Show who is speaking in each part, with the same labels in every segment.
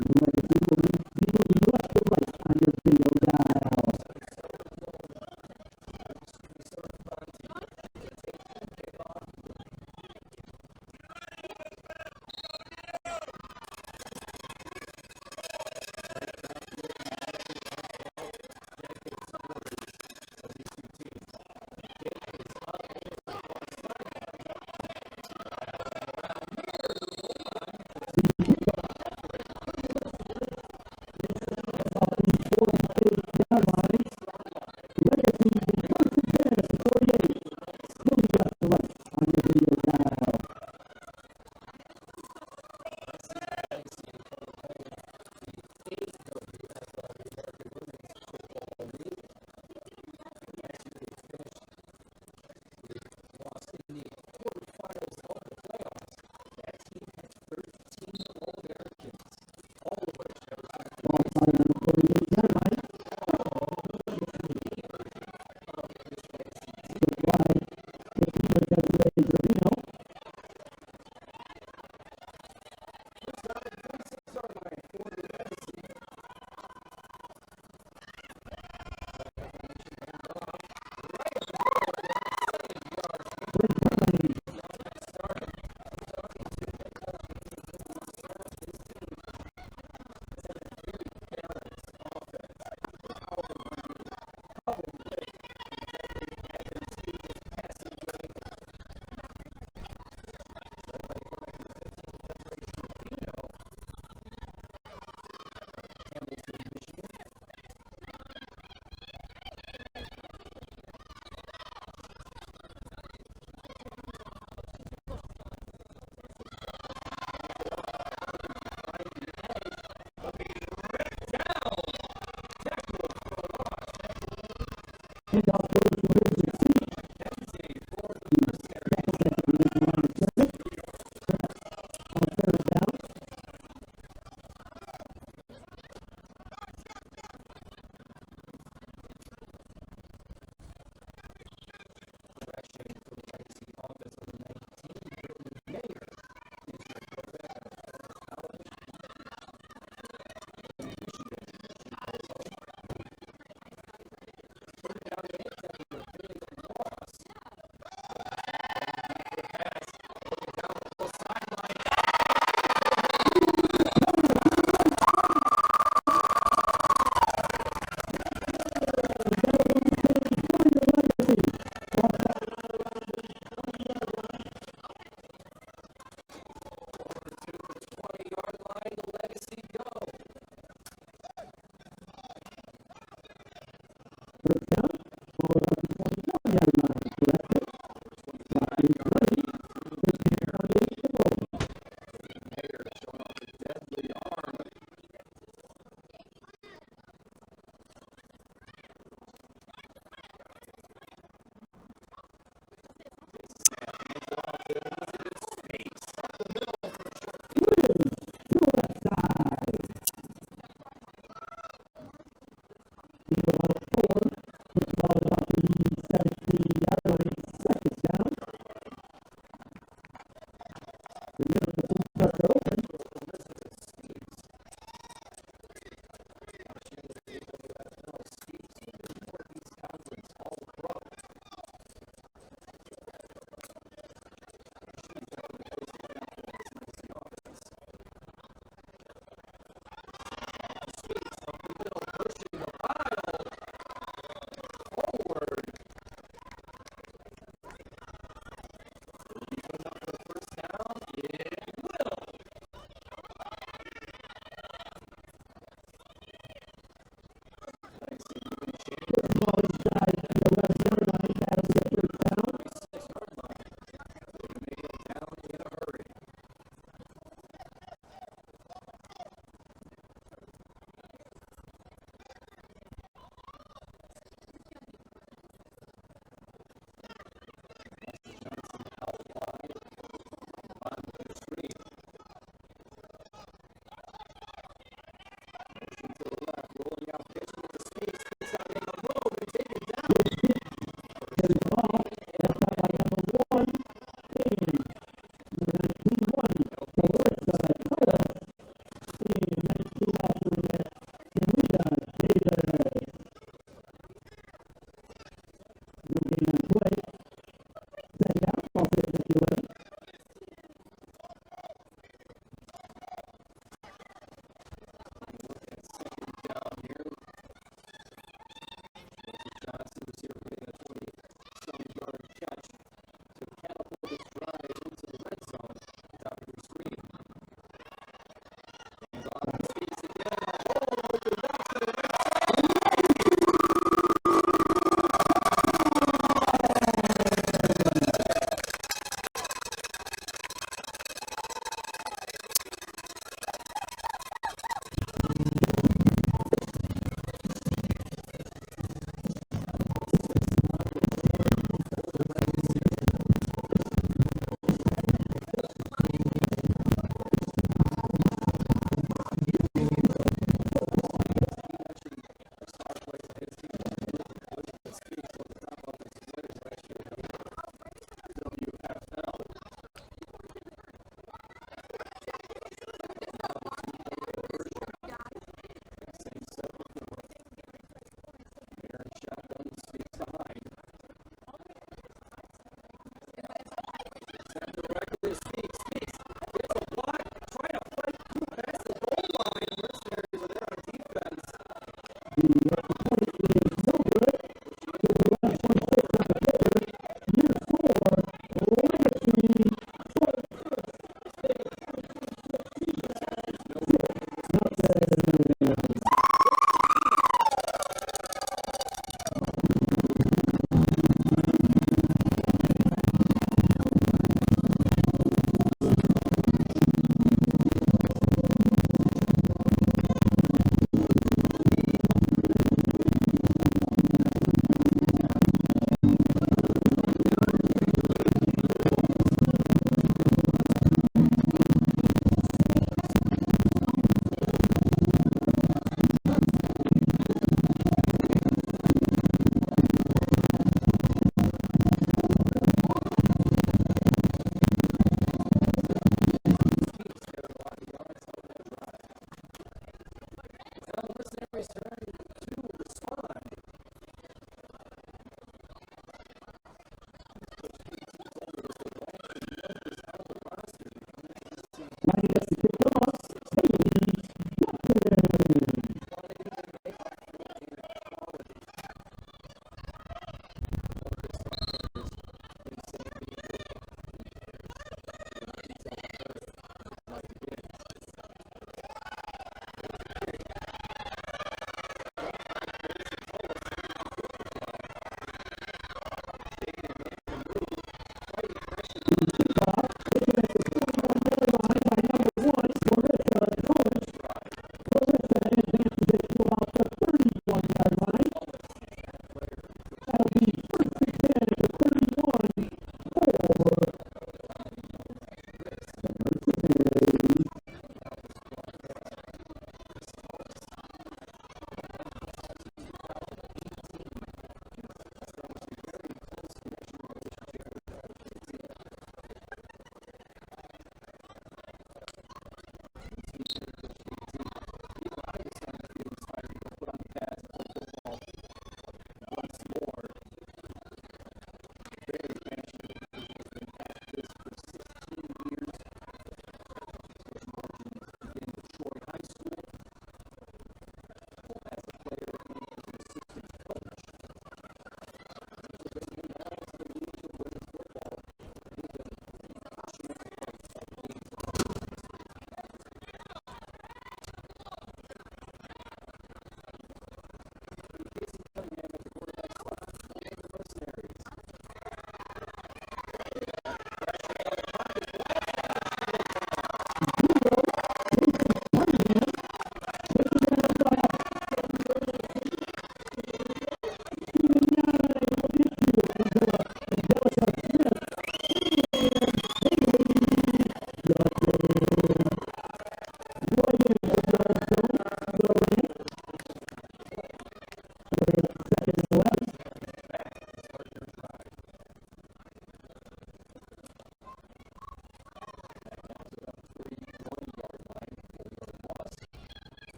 Speaker 1: Mas desenvolvi duas coisas quando eu tenho da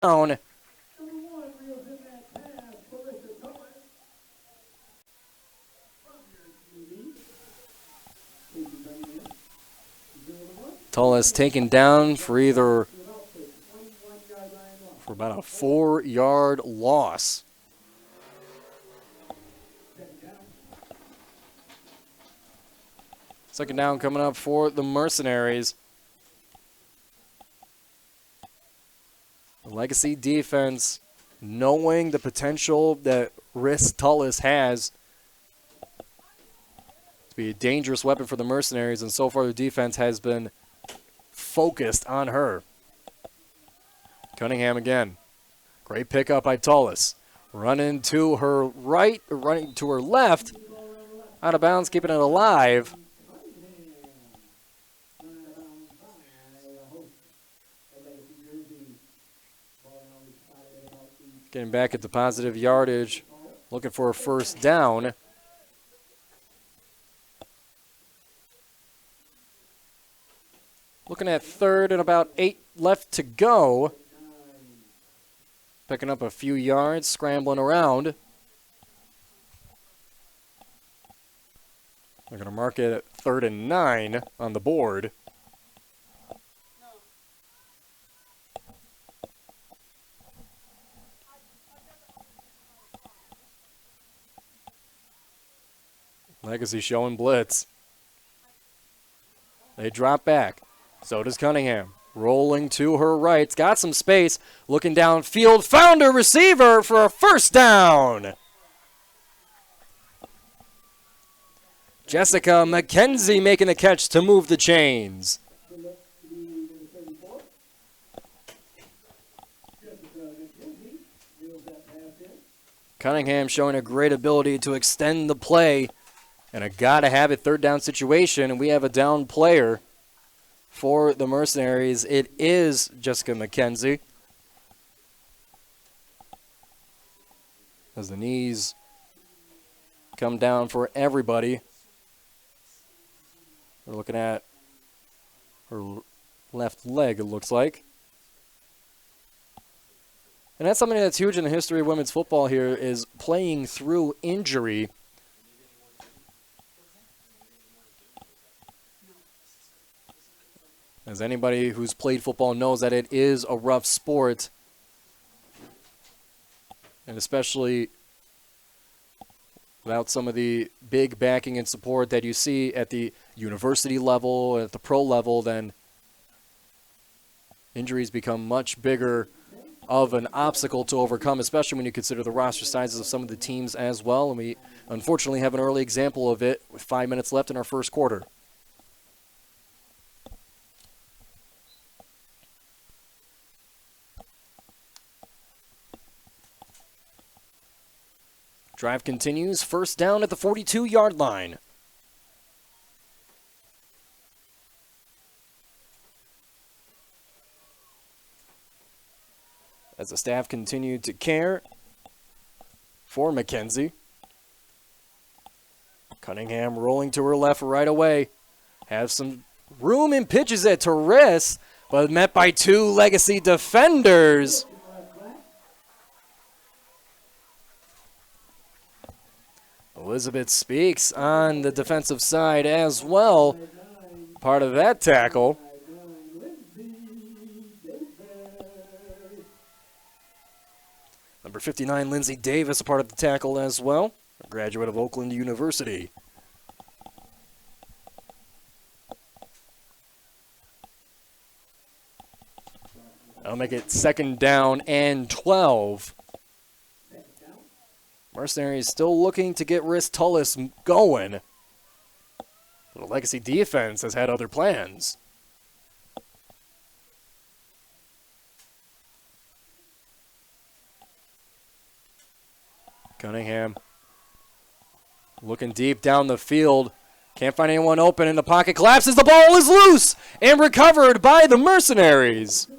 Speaker 2: down. Tullis taken down for about a 4-yard loss. Second down coming up for the Mercenaries. The Legacy defense, knowing the potential that Riss Tullis has to be a dangerous weapon for the Mercenaries, and so far the defense has been focused on her. Cunningham again. Great pickup by Tullis. Running to her right, running to her left. Out of bounds, keeping it alive. Getting back at the positive yardage. Looking for a first down. Looking at third and about 8 left to go. Picking up a few yards, scrambling around. They're going to mark it at 3rd and 9 on the board. Legacy showing blitz. They drop back. So does Cunningham. Rolling to her right. It's got some space. Looking downfield. Found a receiver for a first down. Jessica McKenzie making the catch to move the chains. Cunningham showing a great ability to extend the play and a gotta-have-it 3rd down situation, and we have a down player for the Mercenaries. It is Jessica McKenzie. As the knees come down for everybody. We're looking at her left leg, it looks like. And that's something that's huge in the history of women's football here, is playing through injury. As anybody who's played football knows that it is a rough sport. And especially without some of the big backing and support that you see at the university level, at the pro level, then injuries become much bigger of an obstacle to overcome, especially when you consider the roster sizes of some of the teams as well. And we unfortunately have an early example of it with 5 minutes left in our first quarter. Drive continues. First down at the 42-yard line. As the staff continued to care for McKenzie. Cunningham rolling to her left right away. Has some room and pitches it to Riss, but met by 2 Legacy defenders. Elizabeth Speaks on the defensive side as well. Part of that tackle. Number 59, Lindsay Davis, a part of the tackle as well. A graduate of Oakland University. That'll make it 2nd down and 12. Mercenaries still looking to get Riss Tullis going. The Legacy defense has had other plans. Cunningham looking deep down the field. Can't find anyone open in the pocket. Collapses. The ball is loose and recovered by the Mercenaries.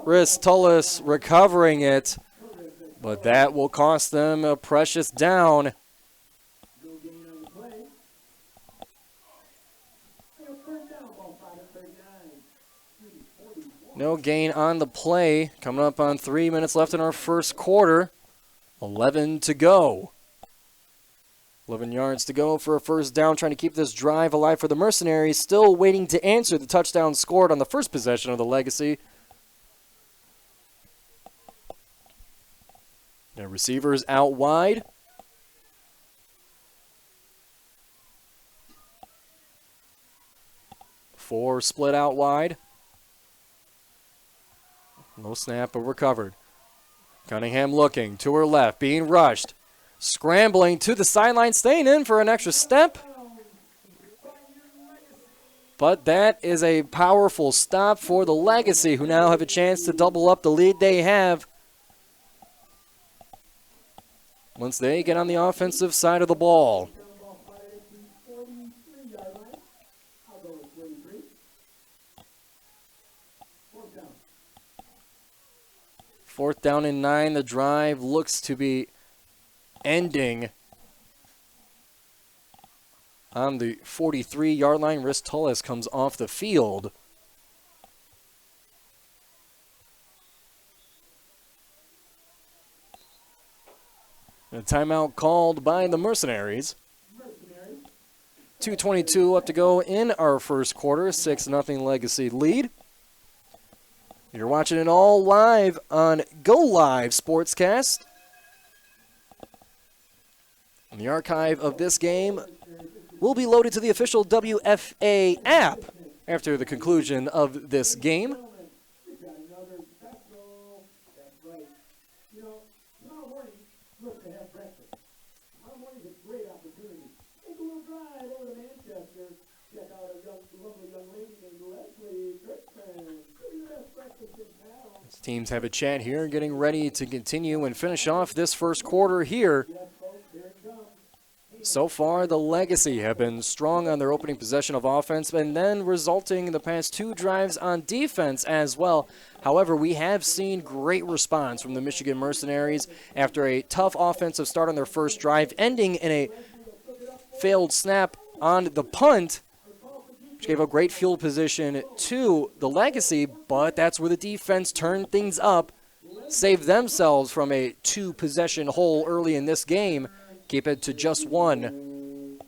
Speaker 2: Riss Tullis recovering it, but that will cost them a precious down. No gain on the play. Coming up on 3 minutes left in our first quarter. 11 to go. 11 yards to go for a first down, trying to keep this drive alive for the Mercenaries. Still waiting to answer the touchdown scored on the first possession of the Legacy. The receivers out wide. Four split out wide. No snap, but recovered. Cunningham looking to her left, being rushed. Scrambling to the sideline, staying in for an extra step. But that is a powerful stop for the Legacy, who now have a chance to double up the lead they have once they get on the offensive side of the ball. Fourth down and 9. The drive looks to be ending on the 43-yard line. Riss Tullis comes off the field. A timeout called by the Mercenaries. 2:22 up to go in our first quarter. 6-0 Legacy lead. You're watching it all live on Go Live Sportscast. And the archive of this game will be loaded to the official WFA app after the conclusion of this game. Teams have a chat here, getting ready to continue and finish off this first quarter here. So far, the Legacy have been strong on their opening possession of offense and then resulting in the past 2 drives on defense as well. However, we have seen great response from the Michigan Mercenaries after a tough offensive start on their first drive, ending in a failed snap on the punt, which gave a great field position to the Legacy, but that's where the defense turned things up, saved themselves from a 2-possession hole early in this game, keep it to just 1.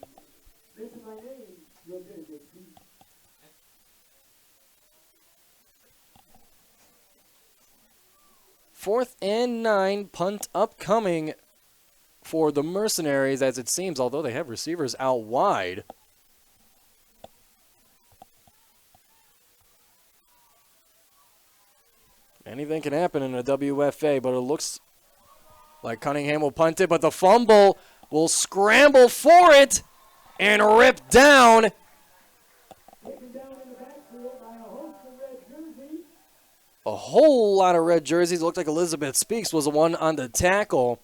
Speaker 2: Fourth and 9, punt upcoming for the Mercenaries, as it seems, although they have receivers out wide. Anything can happen in a WFA, but it looks like Cunningham will punt it, but the fumble will scramble for it and rip down. A whole lot of red jerseys. It looked like Elizabeth Speaks was the one on the tackle.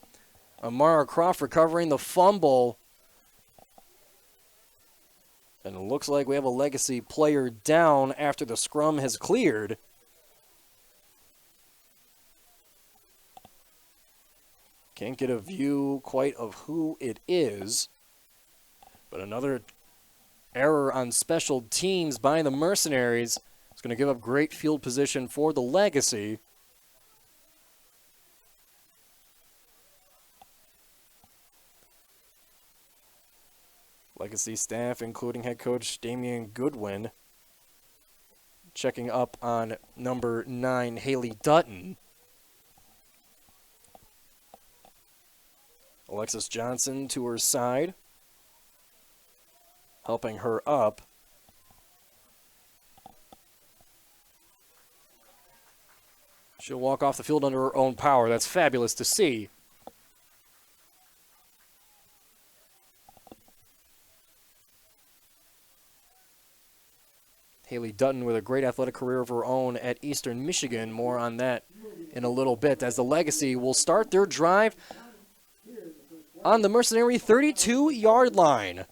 Speaker 2: Amara Croft recovering the fumble. And it looks like we have a Legacy player down after the scrum has cleared. Can't get a view quite of who it is. But another error on special teams by the Mercenaries. It's going to give up great field position for the Legacy. Legacy staff, including head coach Damian Goodwin, checking up on number 9, Haley Dutton. Alexis Johnson to her side, helping her up. She'll walk off the field under her own power. That's fabulous to see. Haley Dutton with a great athletic career of her own at Eastern Michigan. More on that in a little bit, as the Legacy will start their drive on the Mercenary 32-yard line.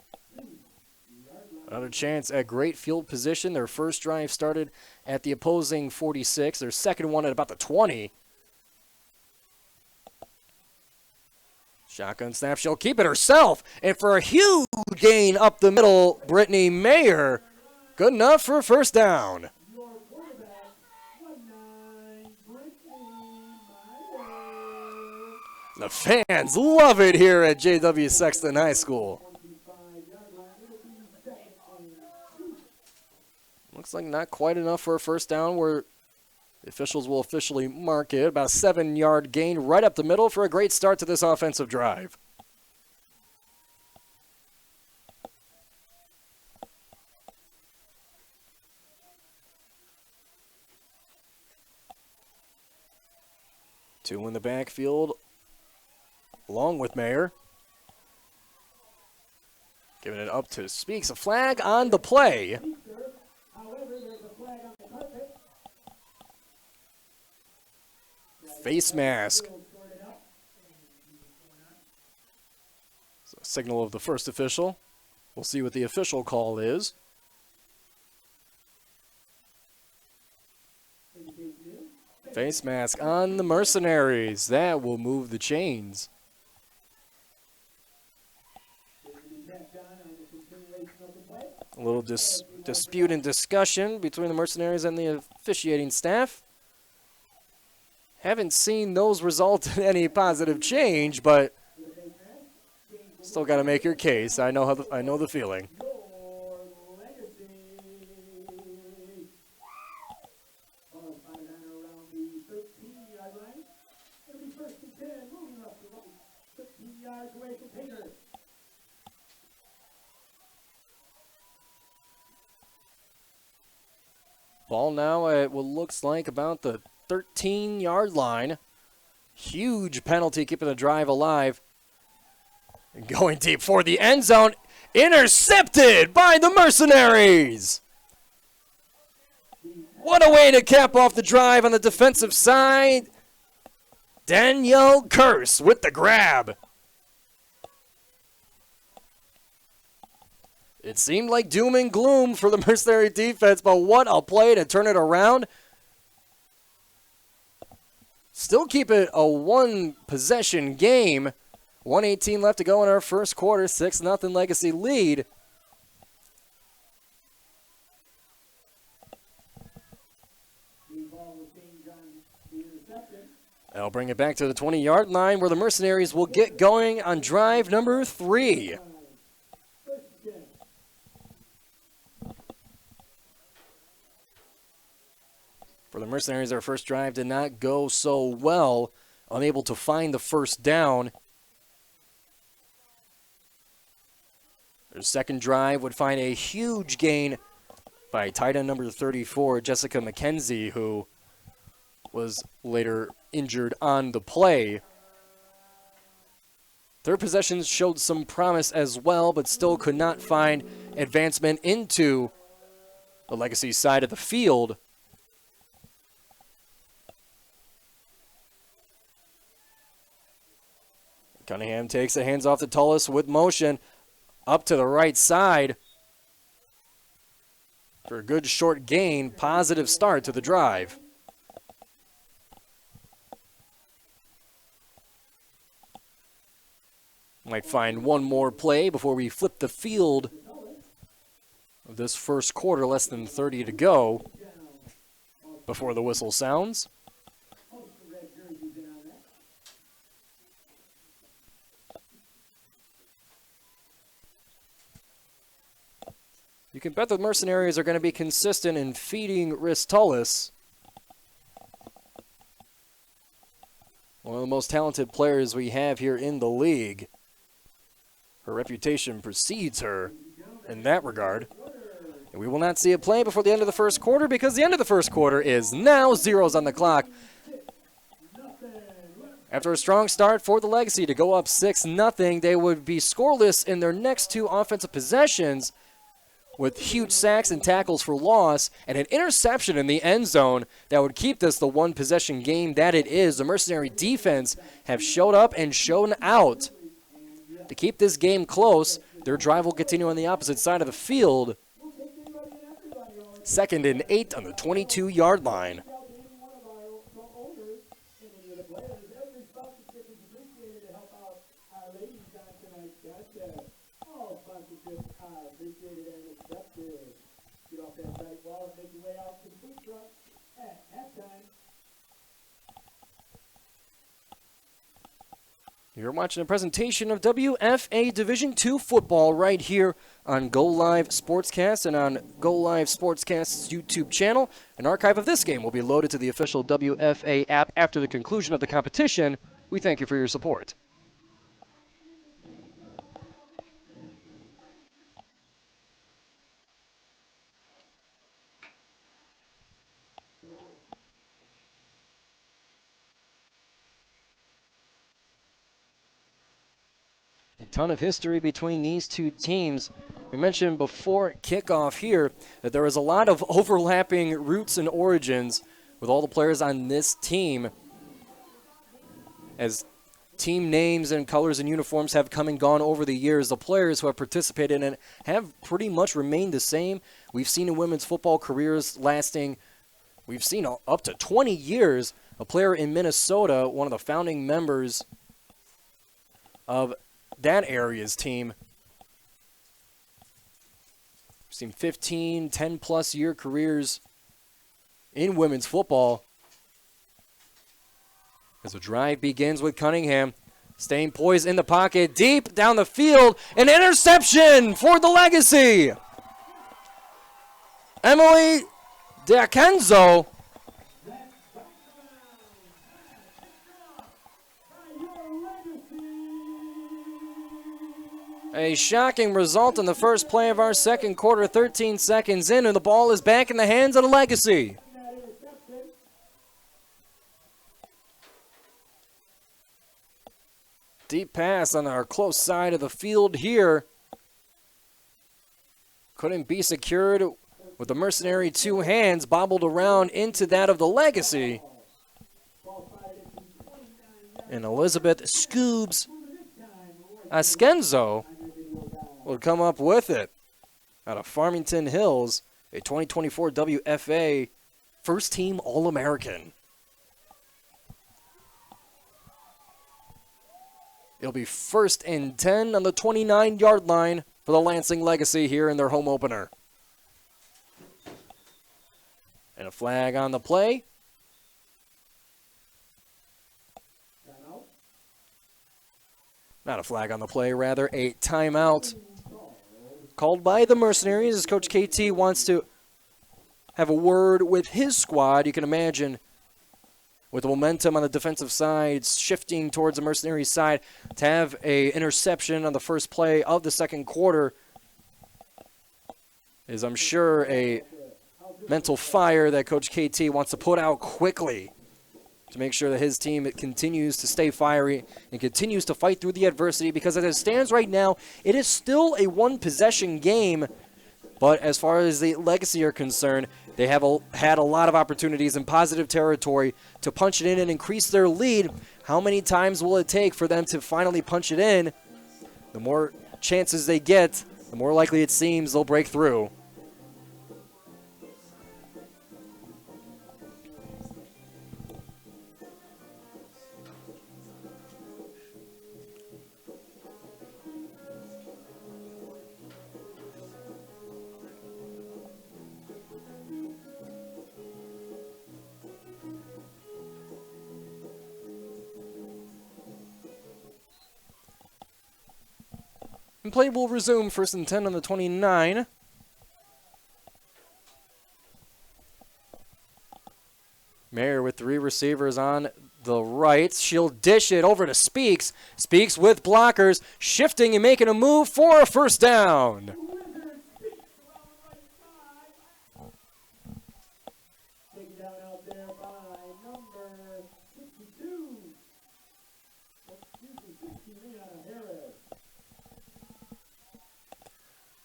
Speaker 2: Another chance at great field position. Their first drive started at the opposing 46. Their second one at about the 20. Shotgun snap. She'll keep it herself. And for a huge gain up the middle, Brittany Mayer. Good enough for a first down. The fans love it here at J.W. Sexton High School. Looks like not quite enough for a first down where the officials will officially mark it. About a 7-yard gain right up the middle for a great start to this offensive drive. Two in the backfield, along with Mayer. Giving it up to Speaks. A flag on the play. Face mask. So signal of the first official. We'll see what the official call is. Face mask on the Mercenaries. That will move the chains. A little dispute and discussion between the Mercenaries and the officiating staff. Haven't seen those result in any positive change, but still got to make your case. I know the feeling. Ball now at what looks like about the 13-yard line. Huge penalty keeping the drive alive. And going deep for the end zone. Intercepted by the Mercenaries. What a way to cap off the drive on the defensive side. Danielle Curse with the grab. It seemed like doom and gloom for the Mercenary defense, but what a play to turn it around. Still keep it a one-possession game. 1:18 left to go in our first quarter. 6-0 Legacy lead. That'll bring it back to the 20-yard line where the Mercenaries will get going on drive number 3. For the Mercenaries, their first drive did not go so well, unable to find the first down. Their second drive would find a huge gain by tight end number 34, Jessica McKenzie, who was later injured on the play. Their possessions showed some promise as well, but still could not find advancement into the Legacy side of the field. Cunningham takes the hands off to Tullis with motion up to the right side for a good short gain. Positive start to the drive. Might find one more play before we flip the field of this first quarter. Less than 30 to go before the whistle sounds. You can bet the Mercenaries are going to be consistent in feeding Rhys Tullis. One of the most talented players we have here in the league. Her reputation precedes her in that regard. And we will not see a play before the end of the first quarter because the end of the first quarter is now. Zeros on the clock. After a strong start for the Legacy to go up 6-0, they would be scoreless in their next two offensive possessions, with huge sacks and tackles for loss and an interception in the end zone that would keep this the one-possession game that it is. The Mercenary defense have showed up and shown out to keep this game close. Their drive will continue on the opposite side of the field. 2nd and 8 on the 22-yard line. You're watching a presentation of WFA Division II football right here on Go Live Sportscast and on Go Live Sportscast's YouTube channel. An archive of this game will be loaded to the official WFA app after the conclusion of the competition. We thank you for your support. A ton of history between these two teams. We mentioned before kickoff here that there was a lot of overlapping roots and origins with all the players on this team, as team names and colors and uniforms have come and gone over the years. The players who have participated in it have pretty much remained the same. We've seen in women's football careers lasting, we've seen up to 20 years. A player in Minnesota, one of the founding members of that area's team, we've seen 15, 10-plus year careers in women's football. As the drive begins with Cunningham, staying poised in the pocket, deep down the field, an interception for the Legacy. Emily D'Acenzo. A shocking result in the first play of our second quarter, 13 seconds in, and the ball is back in the hands of the Legacy. Deep pass on our close side of the field here. Couldn't be secured with the Mercenary two hands, bobbled around into that of the Legacy. And Elizabeth Scoobs Ascenzo would come up with it out of Farmington Hills, a 2024 WFA first team All-American. It'll be 1st and 10 on the 29-yard line for the Lansing Legacy here in their home opener. And a flag on the play. Not a flag on the play, rather a timeout called by the Mercenaries as Coach KT wants to have a word with his squad. You can imagine with the momentum on the defensive side shifting towards the Mercenaries side, to have a interception on the first play of the second quarter is, I'm sure, a mental fire that Coach KT wants to put out quickly to make sure that his team continues to stay fiery and continues to fight through the adversity, because as it stands right now, it is still a one-possession game. But as far as the Legacy are concerned, they have had a lot of opportunities in positive territory to punch it in and increase their lead. How many times will it take for them to finally punch it in? The more chances they get, the more likely it seems they'll break through. And play will resume 1st and 10 on the 29. Mayer with 3 receivers on the right. She'll dish it over to Speaks. Speaks with blockers, shifting and making a move for a first down.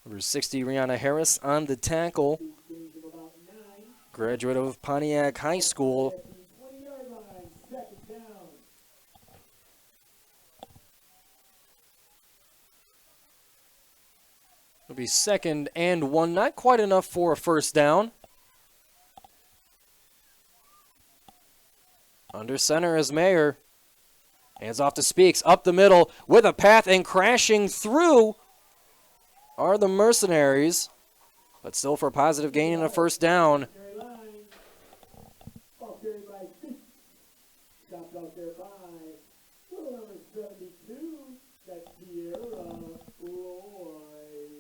Speaker 2: Number 60, Rihanna Harris on the tackle. Graduate of Pontiac High School. It'll be 2nd and 1, not quite enough for a first down. Under center is Mayer. Hands off to Speaks, up the middle with a path, and crashing through are the Mercenaries, but still for a positive gain and a first down.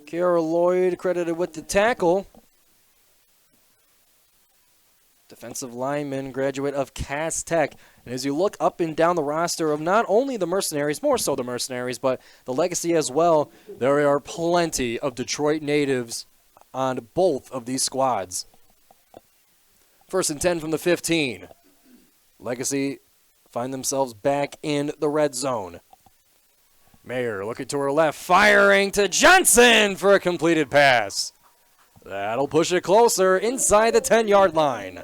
Speaker 2: Kiara Lloyd credited with the tackle. Defensive lineman, graduate of Cass Tech. And as you look up and down the roster of not only the Mercenaries, more so the Mercenaries, but the Legacy as well, there are plenty of Detroit natives on both of these squads. 1st and 10 from the 15. Legacy find themselves back in the red zone. Mayer looking to her left, firing to Johnson for a completed pass. That'll push it closer inside the 10-yard line.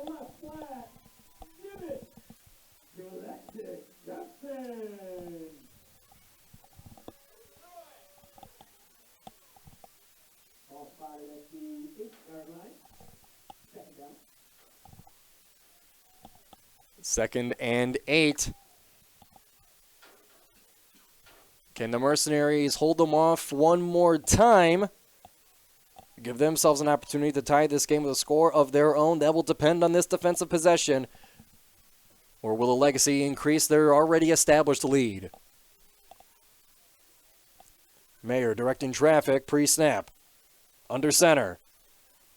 Speaker 2: Second and 8. Can the Mercenaries hold them off one more time? Give themselves an opportunity to tie this game with a score of their own. That will depend on this defensive possession. Or will the Legacy increase their already established lead? Mayer directing traffic pre-snap. Under center.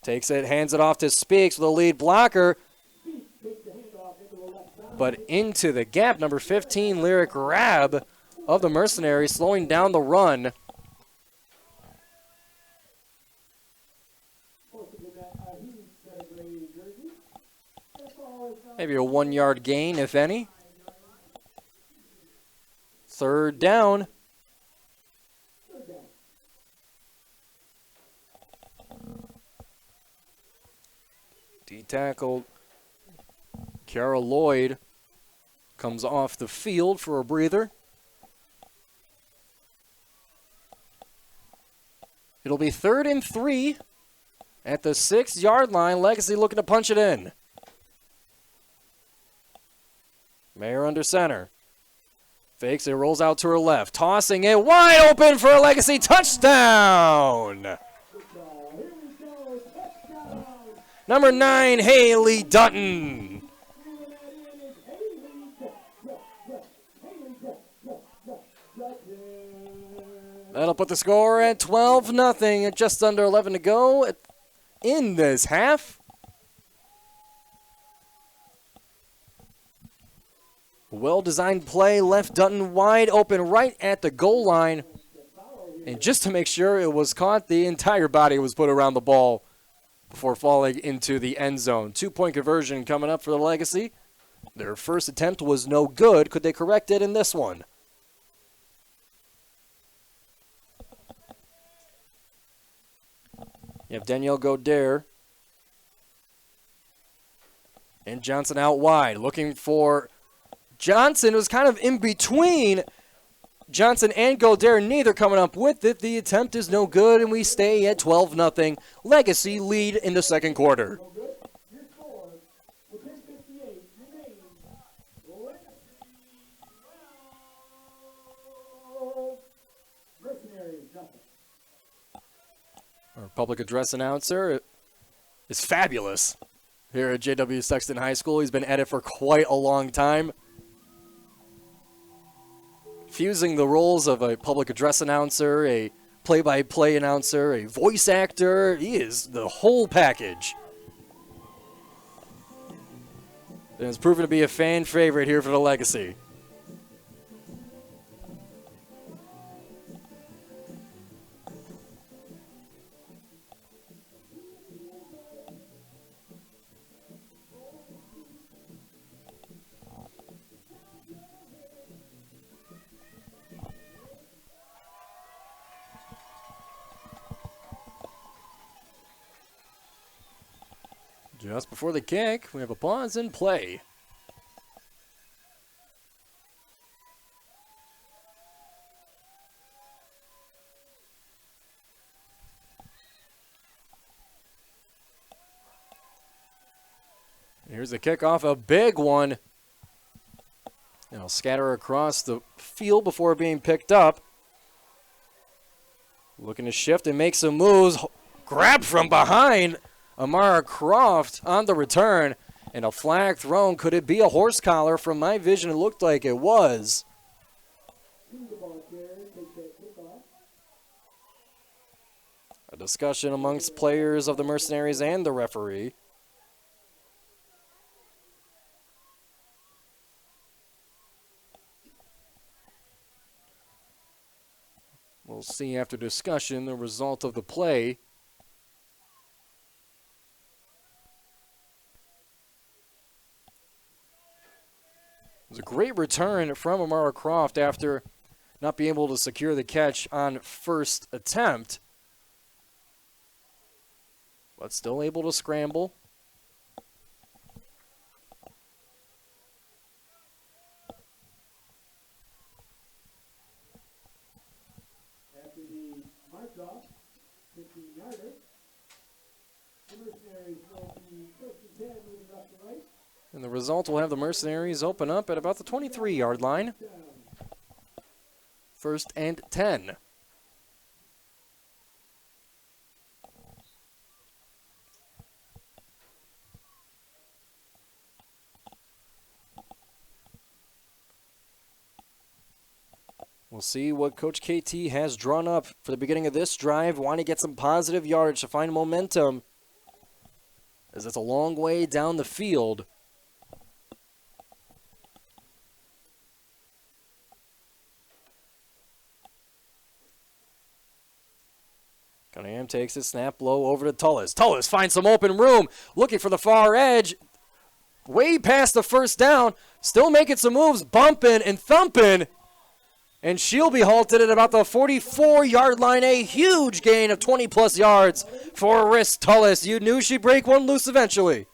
Speaker 2: Takes it, hands it off to Speaks with a lead blocker. But into the gap, number 15, Lyric Rab of the Mercenaries, slowing down the run. Maybe a 1-yard gain, if any. 3rd down. D-tackle Kiara Lloyd comes off the field for a breather. It'll be 3rd and 3 at the 6-yard line. Legacy looking to punch it in. Mayer under center. Fakes it, rolls out to her left. Tossing it wide open for a Legacy touchdown. Number 9, Haley Dutton. That'll put the score at 12-0, just under 11 to go in this half. Well-designed play left Dutton wide open right at the goal line. And just to make sure it was caught, the entire body was put around the ball before falling into the end zone. 2-point conversion coming up for the Legacy. Their first attempt was no good. Could they correct it in this one? You have Danielle Godere. And Johnson out wide, looking for Johnson. Was kind of in between Johnson and Godere, neither coming up with it. The attempt is no good, and we stay at 12-0. Legacy lead in the second quarter. Our public address announcer is fabulous here at J.W. Sexton High School. He's been at it for quite a long time, fusing the roles of a public address announcer, a play-by-play announcer, a voice actor. He is the whole package. And it's proven to be a fan favorite here for the Legacy. Just before the kick, we have a pause in play. Here's the kickoff, a big one. It'll scatter across the field before being picked up. Looking to shift and make some moves. Grab from behind. Amara Croft on the return, and a flag thrown. Could it be a horse collar? From my vision, it looked like it was. A discussion amongst players of the Mercenaries and the referee. We'll see after discussion the result of the play. It was a great return from Amara Croft after not being able to secure the catch on first attempt. But still able to scramble.
Speaker 1: After the mark-off, 15-yarder, the Mercenaries will be first and 10 moving left to right.
Speaker 2: And the result will have the Mercenaries open up at about the 23-yard line. First and 10. We'll see what Coach KT has drawn up for the beginning of this drive. Want to get some positive yardage to find momentum, as it's a long way down the field. Cunningham takes his snap low over to Tullis. Tullis finds some open room, looking for the far edge. Way past the first down, still making some moves, bumping and thumping. And she'll be halted at about the 44-yard line. A huge gain of 20-plus yards for Riss Tullis. You knew she'd break one loose eventually.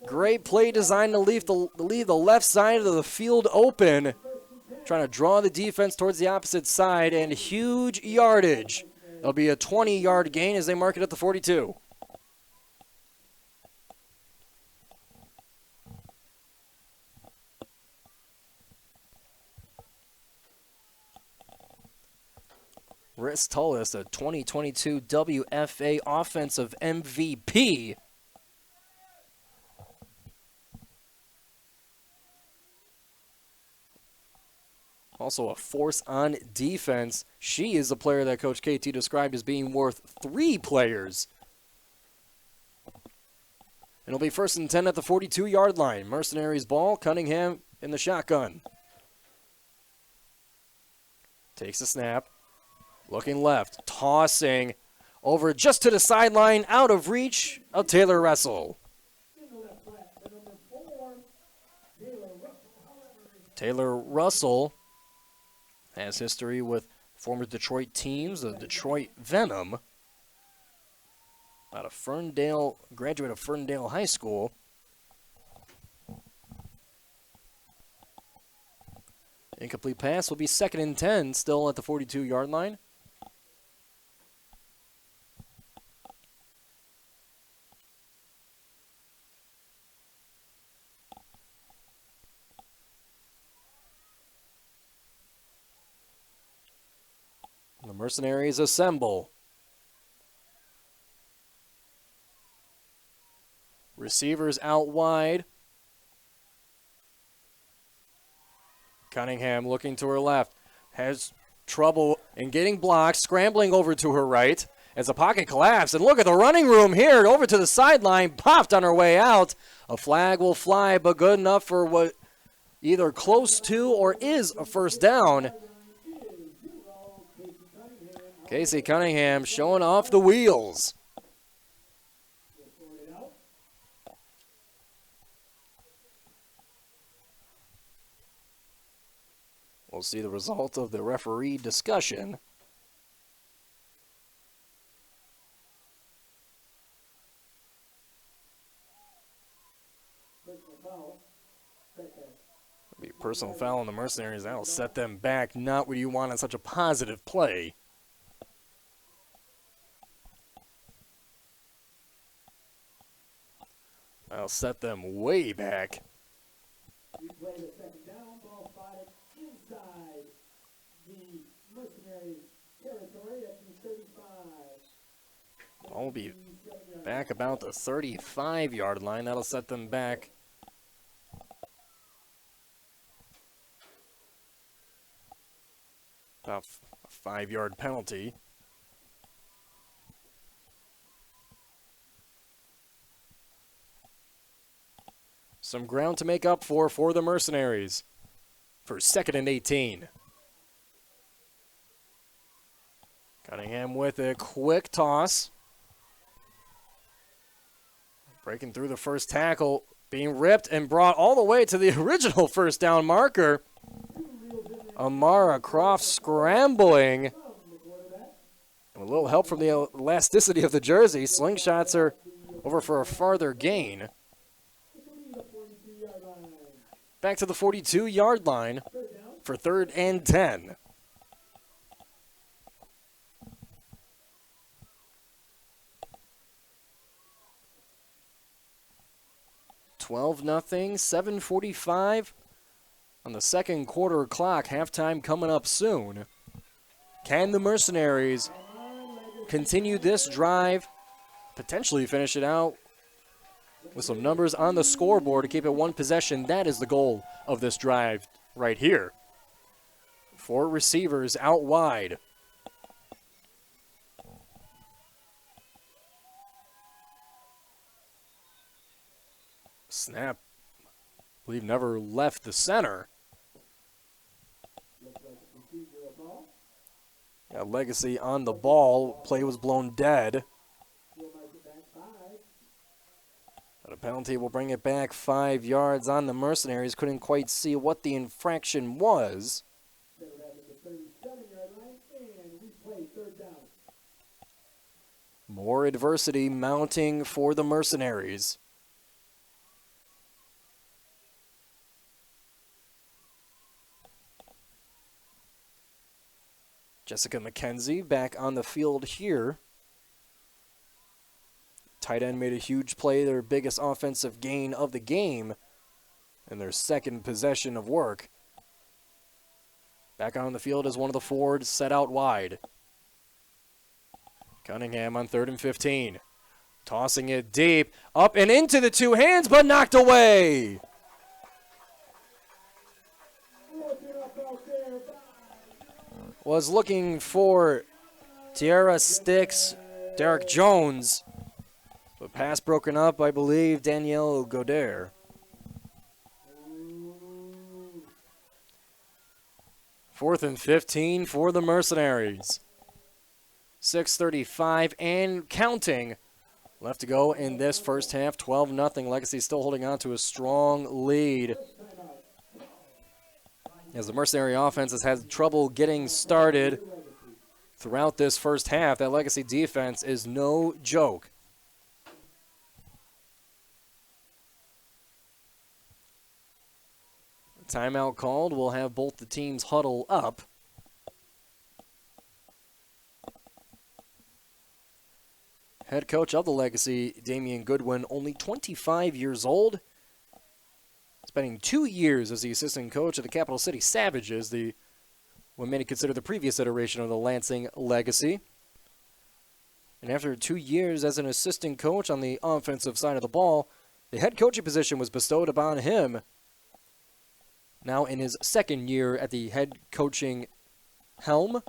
Speaker 2: Great play design to leave the left side of the field open. Trying to draw the defense towards the opposite side, and huge yardage. It'll be a 20-yard gain as they mark it at the 42. Riss Tullis, a 2022 WFA Offensive MVP. Also a force on defense. She is the player that Coach KT described as being worth 3 players. And it'll be first and 10 at the 42-yard line. Mercenaries ball, Cunningham in the shotgun. Takes a snap. Looking left, tossing over just to the sideline, out of reach of Taylor Russell. Taylor Russell has history with former Detroit teams, the Detroit Venom. Out of Ferndale, graduate of Ferndale High School. Incomplete pass will be second and 10, still at the 42-yard line. The Mercenaries assemble. Receivers out wide. Cunningham looking to her left. Has trouble in getting blocked. Scrambling over to her right as the pocket collapsed. And look at the running room here. Over to the sideline. Popped on her way out. A flag will fly, but good enough for what either close to or is a first down. Casey Cunningham showing off the wheels. We'll see the result of the referee discussion. It'll be a personal foul on the Mercenaries. That'll set them back. Not what you want on such a positive play. That'll set them way back.
Speaker 1: We play the second down, ball spotted inside the Mercenaries territory at the 35.
Speaker 2: I'll be back about the 35-yard line. That'll set them back About a 5-yard penalty. Some ground to make up for the Mercenaries. For 2nd and 18. Cunningham with a quick toss. Breaking through the first tackle. Being ripped and brought all the way to the original first down marker. Amara Croft scrambling. And a little help from the elasticity of the jersey. Slingshots are over for a farther gain. Back to the 42-yard line for 3rd and 10. $12-0, 7:45 on the second quarter clock. Halftime coming up soon. Can the Mercenaries continue this drive, potentially finish it out with some numbers on the scoreboard to keep it one possession? That is the goal of this drive right here. 4 receivers out wide. Snap, I believe, never left the center. Yeah, Legacy on the ball. Play was blown dead. But a penalty will bring it back 5 yards on the Mercenaries. Couldn't quite see what the infraction was. More adversity mounting for the Mercenaries. Jessica McKenzie back on the field here. Tight end made a huge play, their biggest offensive gain of the game, and their second possession of work. Back on the field as one of the forwards set out wide. Cunningham on 3rd and 15. Tossing it deep, up and into the 2 hands, but knocked away. Was looking for Tierra Sticks, Derek Jones. But pass broken up, I believe, Danielle Goder. Fourth and 15 for the Mercenaries. 6:35 and counting left to go in this first half. 12-0. Legacy still holding on to a strong lead, as the Mercenary offense has had trouble getting started throughout this first half. That Legacy defense is no joke. Timeout called. We'll have both the teams huddle up. Head coach of the Legacy, Damian Goodwin, only 25 years old. Spending 2 years as the assistant coach of the Capital City Savages, what many consider the previous iteration of the Lansing Legacy. And after 2 years as an assistant coach on the offensive side of the ball, the head coaching position was bestowed upon him. Now in his second year at the head coaching helm.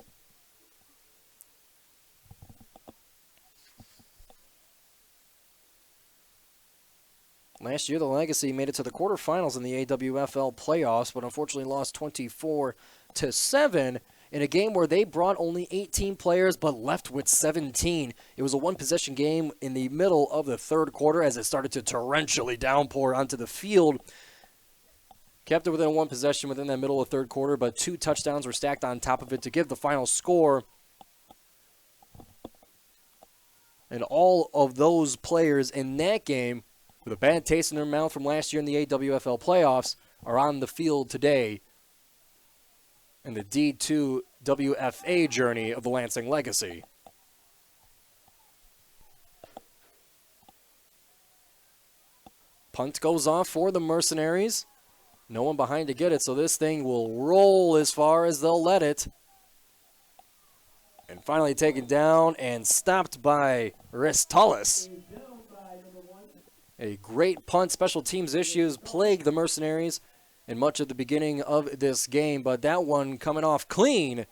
Speaker 2: Last year, the Legacy made it to the quarterfinals in the AWFL playoffs, but unfortunately lost 24-7 in a game where they brought only 18 players but left with 17. It was a one-possession game in the middle of the third quarter as it started to torrentially downpour onto the field. Kept it within one possession within that middle of the third quarter, but 2 touchdowns were stacked on top of it to give the final score. And all of those players in that game, with a bad taste in their mouth from last year in the AWFL playoffs, are on the field today in the D2 WFA journey of the Lansing Legacy. Punt goes off for the Mercenaries. No one behind to get it, so this thing will roll as far as they'll let it. And finally taken down and stopped by Ristalis. A great punt. Special teams issues plagued the Mercenaries in much of the beginning of this game, but that one coming off clean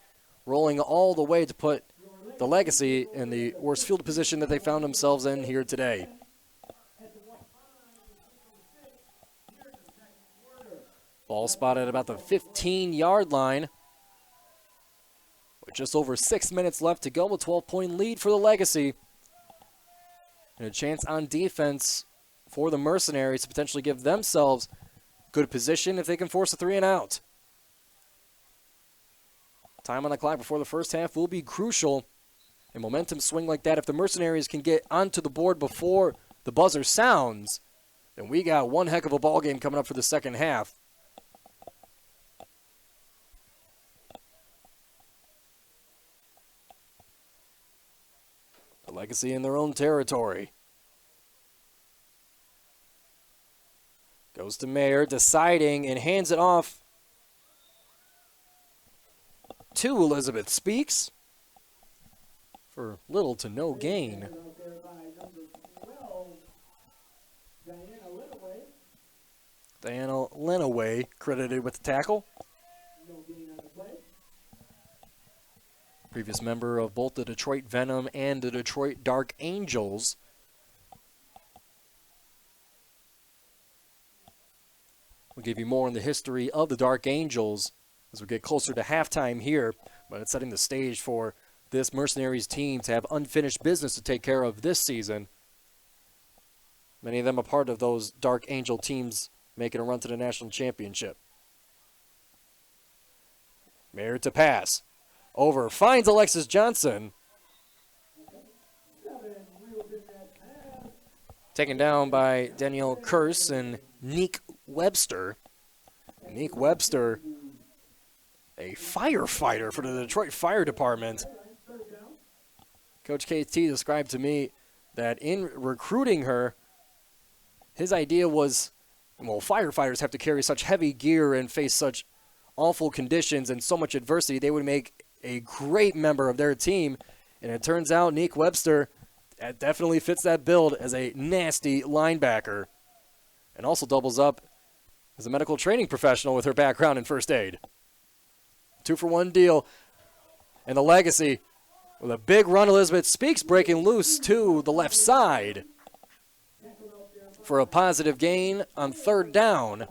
Speaker 2: rolling all the way to put the Legacy in the worst field position that they found themselves in here today. Ball spotted at about the 15-yard line. With just over 6 minutes left to go, a 12-point lead for the Legacy. And a chance on defense for the Mercenaries to potentially give themselves good position if they can force a 3 and out. Time on the clock before the first half will be crucial. A momentum swing like that, if the Mercenaries can get onto the board before the buzzer sounds, then we got one heck of a ball game coming up for the second half. The Legacy in their own territory. Goes to Mayer, deciding, and hands it off to Elizabeth Speaks for little to no gain. Diana Lenaway credited with the tackle. Previous member of both the Detroit Venom and the Detroit Dark Angels. We'll give you more on the history of the Dark Angels as we get closer to halftime here, but it's setting the stage for this Mercenaries team to have unfinished business to take care of this season. Many of them a part of those Dark Angel teams making a run to the national championship. Mayer to pass. Over, finds Alexis Johnson. Taken down by Danielle Kurse and Neek Webster. Neek Webster, a firefighter for the Detroit Fire Department. Coach KT described to me that in recruiting her, his idea was, well, firefighters have to carry such heavy gear and face such awful conditions and so much adversity, they would make a great member of their team. And it turns out Neek Webster definitely fits that build as a nasty linebacker and also doubles up as a medical training professional with her background in first aid. 2-for-1 deal. And the Legacy with a big run. Elizabeth Speaks breaking loose to the left side for a positive gain on third down.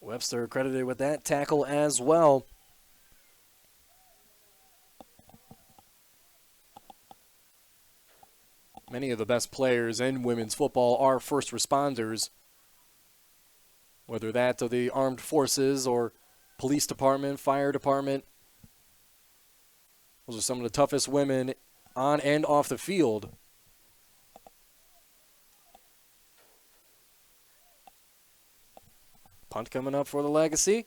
Speaker 2: Webster credited with that tackle as well. Many of the best players in women's football are first responders, whether that's of the armed forces or police department, fire department. Those are some of the toughest women on and off the field. Punt coming up for the Legacy.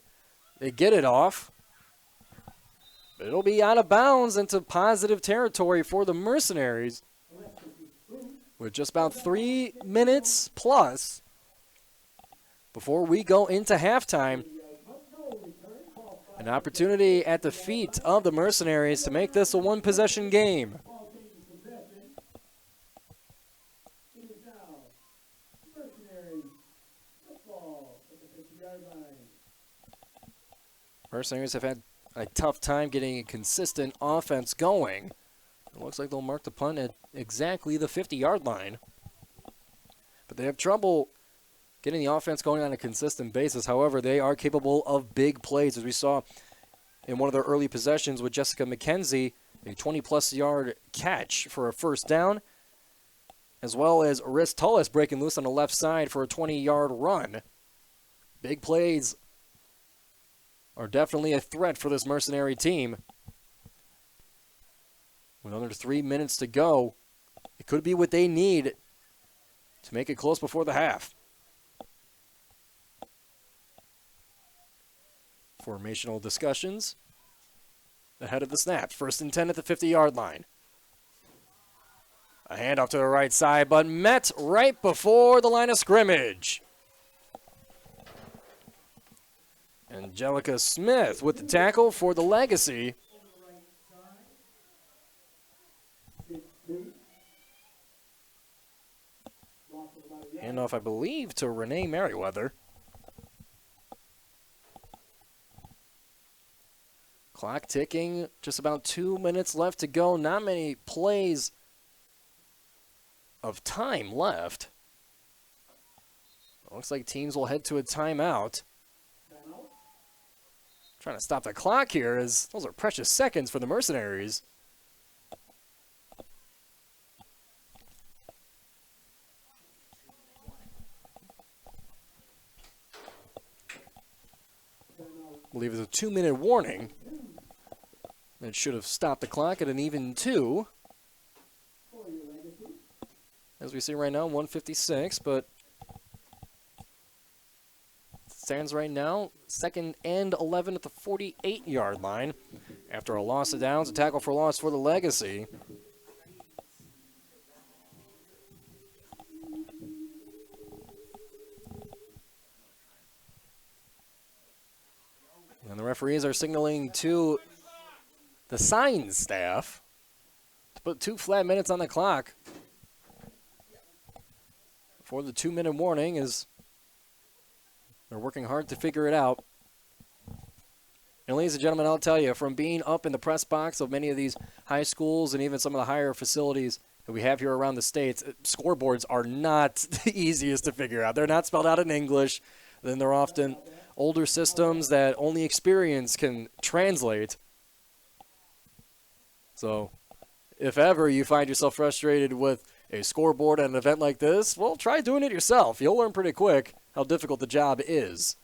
Speaker 2: They get it off. But it'll be out of bounds into positive territory for the Mercenaries. With just about 3 minutes plus before we go into halftime. An opportunity at the feet of the Mercenaries to make this a one-possession game. Mercenaries have had a tough time getting a consistent offense going. It looks like they'll mark the punt at exactly the 50-yard line. But they have trouble getting the offense going on a consistent basis. However, they are capable of big plays, as we saw in one of their early possessions with Jessica McKenzie, a 20-plus yard catch for a first down, as well as Riss Tullis breaking loose on the left side for a 20-yard run. Big plays are definitely a threat for this Mercenary team. With under 3 minutes to go, it could be what they need to make it close before the half. Formational discussions ahead of the snap. 1st and 10 at the 50-yard line. A handoff to the right side, but met right before the line of scrimmage. Angelica Smith with the tackle for the Legacy. off, I believe, to Renee Merriweather. Clock ticking, just about 2 minutes left to go. Not many plays of time left. Looks like teams will head to a timeout. Trying to stop the clock here, as those are precious seconds for the Mercenaries. I believe it's a 2-minute warning. It should have stopped the clock at an even 2. As we see right now, 1:56, but stands right now, 2nd and 11 at the 48-yard line. After a loss of downs, a tackle for loss for the Legacy. And the referees are signaling to the signs staff to put 2 flat minutes on the clock for the 2-minute warning, as they're working hard to figure it out. And ladies and gentlemen, I'll tell you, from being up in the press box of many of these high schools and even some of the higher facilities that we have here around the states, scoreboards are not the easiest to figure out. They're not spelled out in English. Then they're often older systems that only experience can translate. So if ever you find yourself frustrated with a scoreboard at an event like this, well, try doing it yourself. You'll learn pretty quick how difficult the job is.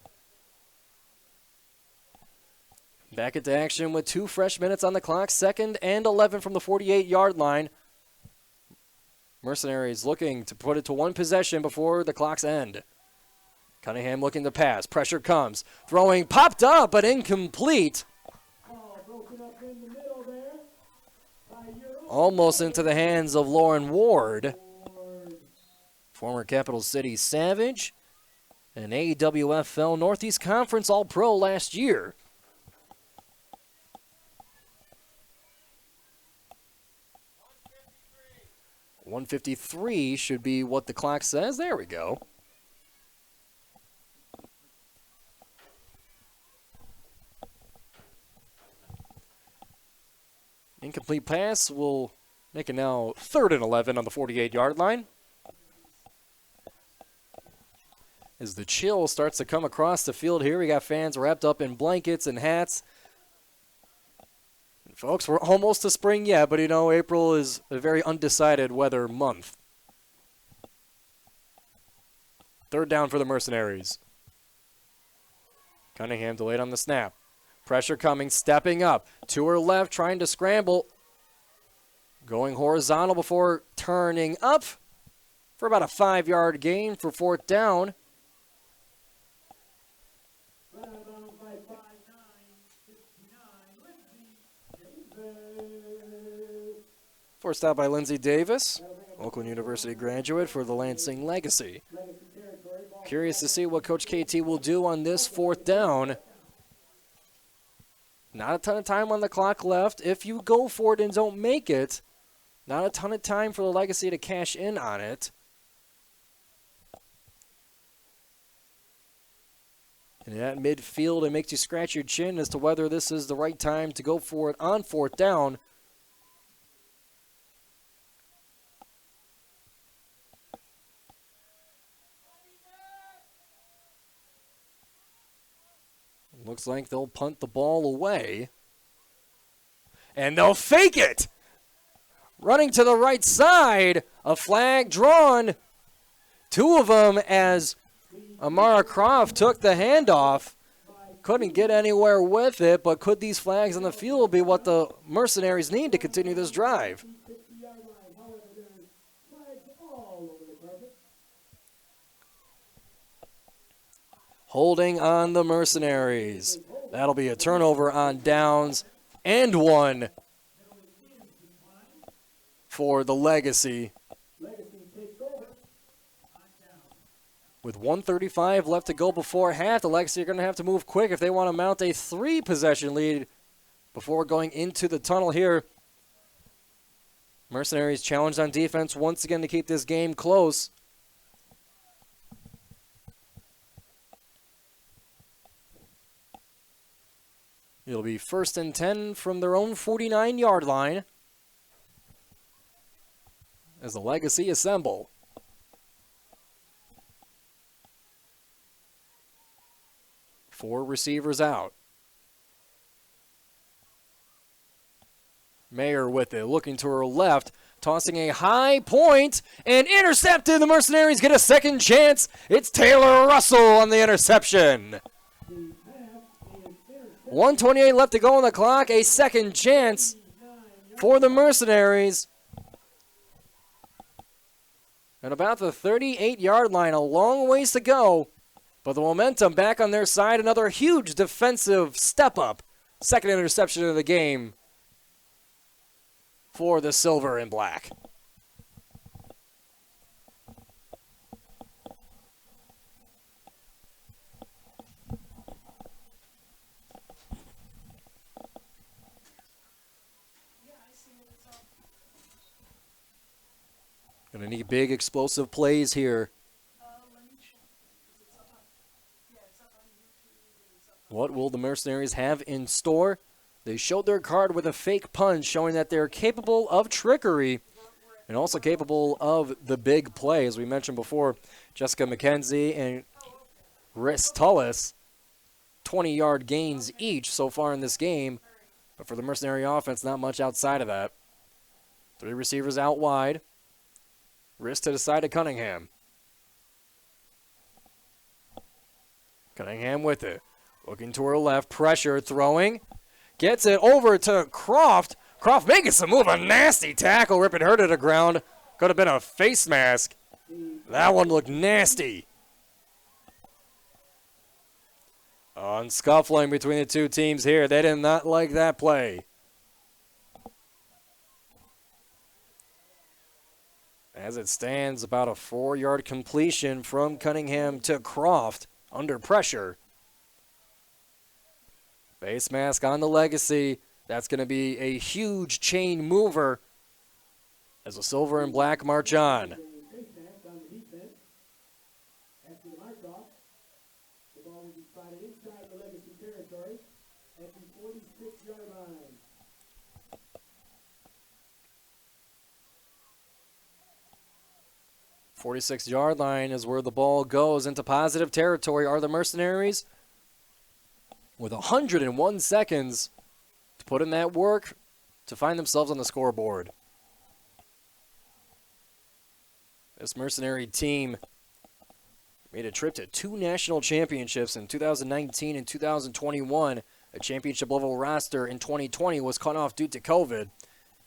Speaker 2: Back into action with 2 fresh minutes on the clock. 2nd and 11 from the 48-yard line. Mercenaries looking to put it to 1 possession before the clock's end. Cunningham looking to pass. Pressure comes. Throwing popped up, but incomplete. Almost into the hands of Lauren Ward. Former Capital City Savage. And AWFL Northeast Conference All-Pro last year. .153 should be what the clock says. There we go. Incomplete pass will make it now 3rd and 11 on the 48-yard line. As the chill starts to come across the field here, we got fans wrapped up in blankets and hats. And folks, we're almost to spring yet, but you know, April is a very undecided weather month. 3rd down for the Mercenaries. Cunningham delayed on the snap. Pressure coming, stepping up. To her left, trying to scramble. Going horizontal before turning up for about a 5-yard gain for 4th down. Forced out by Lindsay Davis, Oakland University graduate for the Lansing Legacy. Curious to see what Coach KT will do on this 4th down. Not a ton of time on the clock left. If you go for it and don't make it, not a ton of time for the Legacy to cash in on it. And at midfield, it makes you scratch your chin as to whether this is the right time to go for it on 4th down. Looks like they'll punt the ball away. And they'll fake it! Running to the right side, a flag drawn. 2 of them as Amara Croft took the handoff. Couldn't get anywhere with it, but could these flags on the field be what the Mercenaries need to continue this drive? Holding on the Mercenaries. That'll be a turnover on downs and 1 for the Legacy. With 1:35 left to go before half, the Legacy are going to have to move quick if they want to mount a 3-possession lead before going into the tunnel here. Mercenaries challenged on defense once again to keep this game close. It'll be 1st and 10 from their own 49-yard line as the Legacy assemble. Four receivers out. Mayer with it, looking to her left, tossing a high point, and intercepted. The Mercenaries get a second chance. It's Taylor Russell on the interception. 1:28 left to go on the clock. A second chance for the Mercenaries. At about the 38-yard line, a long ways to go. But the momentum back on their side. Another huge defensive step up. Second interception of the game for the silver and black. Gonna need big explosive plays here. What will the Mercenaries have in store? They showed their card with a fake punch, showing that they're capable of trickery and also capable of the big play. As we mentioned before, Jessica McKenzie and Riss Tullis, 20-yard gains each so far in this game. But for the Mercenary offense, not much outside of that. Three receivers out wide. Riss to the side of Cunningham. Cunningham with it. Looking to her left, pressure, throwing. Gets it over to Croft. Croft making some move, a nasty tackle, ripping her to the ground. Could have been a face mask. That one looked nasty. Scuffling between the two teams here. They did not like that play. As it stands, about a 4-yard completion from Cunningham to Croft under pressure. Face mask on the Legacy. That's going to be a huge chain mover as the silver and black march on.
Speaker 1: After the mark-off, the ball will be spotted inside the Legacy territory at the 46-yard line.
Speaker 2: The 46-yard line is where the ball goes into positive territory. Are the Mercenaries with 101 seconds to put in that work to find themselves on the scoreboard. This Mercenary team made a trip to 2 national championships in 2019 and 2021. A championship-level roster in 2020 was cut off due to COVID.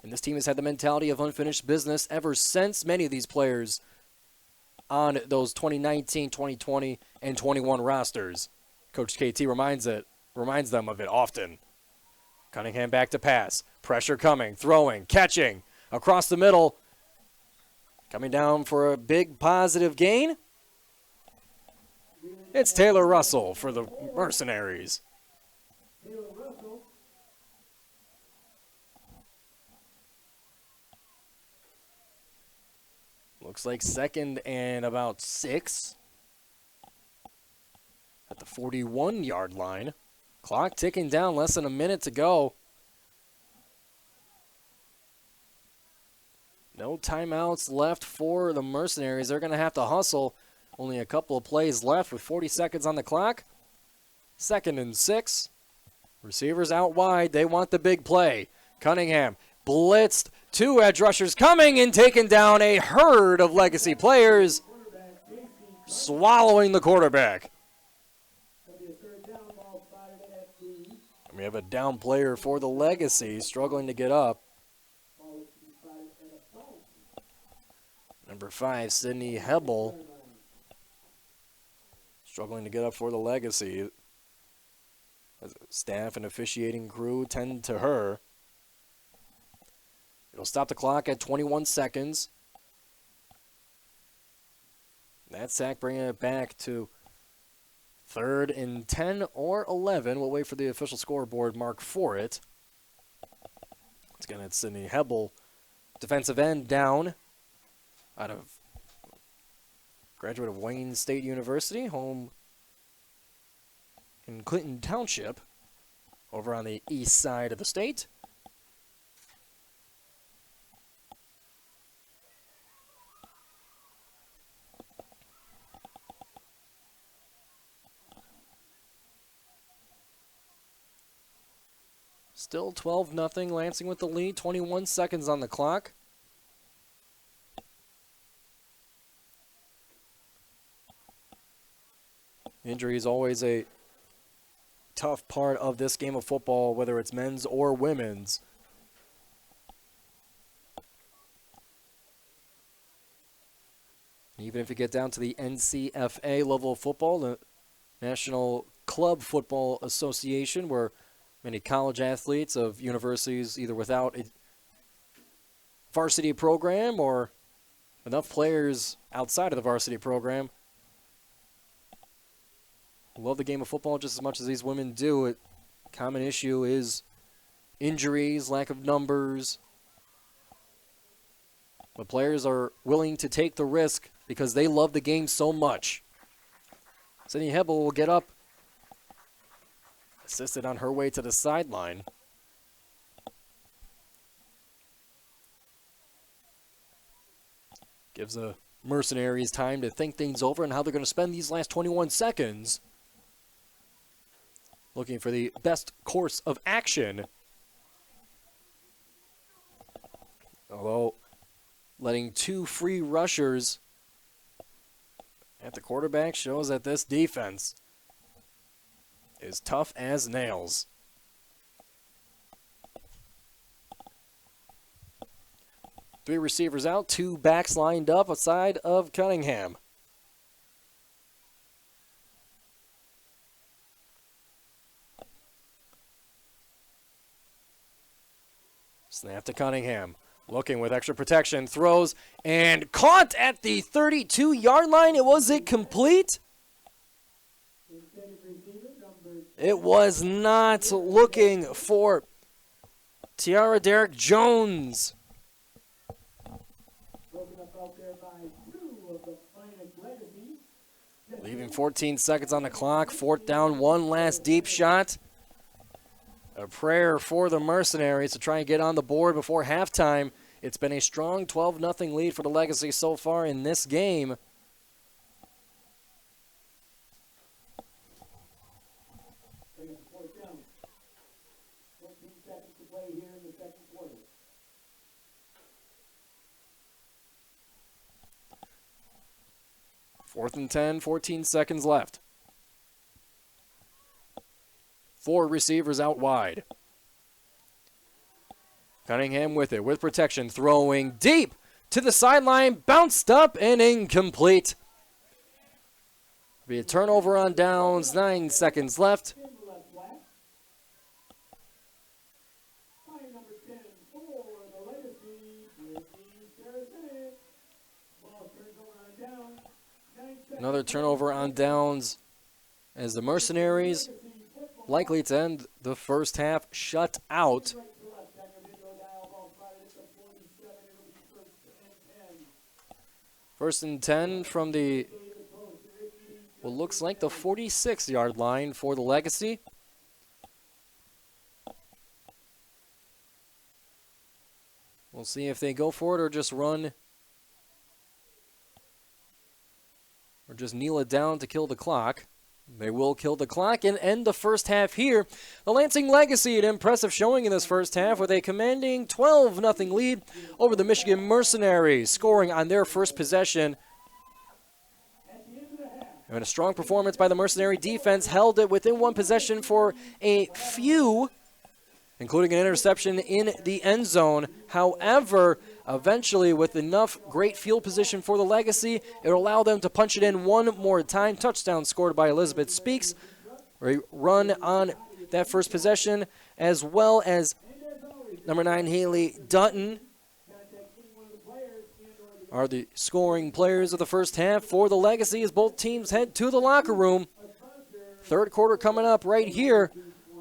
Speaker 2: And this team has had the mentality of unfinished business ever since. Many of these players on those 2019, 2020, and 21 rosters. Coach KT reminds them of it often. Cunningham back to pass. Pressure coming, throwing, catching. Across the middle. Coming down for a big positive gain. It's Taylor Russell for the Mercenaries.
Speaker 1: Taylor Russell.
Speaker 2: Looks like 2nd and about 6. At the 41-yard line. Clock ticking down, less than a minute to go. No timeouts left for the Mercenaries. They're going to have to hustle. Only a couple of plays left with 40 seconds on the clock. 2nd and 6. Receivers out wide. They want the big play. Cunningham blitzed. 2 edge rushers coming and taking down a herd of Legacy players. Swallowing the quarterback. We have a down player for the Legacy struggling to get up. Number 5, Sydney Hebel, struggling to get up for the Legacy. As staff and officiating crew tend to her. It'll stop the clock at 21 seconds. That sack bringing it back to 3rd and 10 or 11. We'll wait for the official scoreboard mark for it. Once again, it's Sydney Hebel, defensive end, down out of graduate of Wayne State University, home in Clinton Township. over on the east side of the state. Still 12-0, Lansing with the lead, 21 seconds on the clock. Injury is always a tough part of this game of football, whether it's men's or women's. Even if you get down to the NCFA level of football, the National Club Football Association, where many college athletes of universities, either without a varsity program or enough players outside of the varsity program, love the game of football just as much as these women do. A common issue is injuries, lack of numbers. But players are willing to take the risk because they love the game so much. Sydney Hebel will get up, assisted on her way to the sideline. Gives the Mercenaries time to think things over and how they're going to spend these last 21 seconds. Looking for the best course of action. Although letting two free rushers at the quarterback shows that this defense is tough as nails. Three receivers out, two backs lined up aside of Cunningham. Snap to Cunningham. Looking with extra protection, throws, and caught at the 32-yard line. It was it complete? It was not. Looking for Tiara Derrick Jones. Leaving 14 seconds on the clock. 4th down, one last deep shot. A prayer for the Mercenaries to try and get on the board before halftime. It's been a strong 12-0 lead for the Legacy so far in this game. Fourth and 10, 14 seconds left. Four receivers out wide. Cunningham with it, with protection, throwing deep to the sideline, bounced up and incomplete. Be a turnover on downs, 9 seconds left. Another turnover on downs as the Mercenaries likely to end the first half shut out. First and 10 from the, what looks like the 46-yard line for the Legacy. We'll see if they go for it or just run, or just kneel it down to kill the clock. They will kill the clock and end the first half here. The Lansing Legacy, an impressive showing in this first half with a commanding 12-0 lead over the Michigan Mercenaries, scoring on their first possession. And a strong performance by the Mercenary defense held it within one possession for a few, including an interception in the end zone. However, eventually, with enough great field position for the Legacy, it will allow them to punch it in one more time. Touchdown scored by Elizabeth Speaks. A run on that first possession, as well as number 9, Haley Dutton, are the scoring players of the first half for the Legacy as both teams head to the locker room. Third quarter coming up right here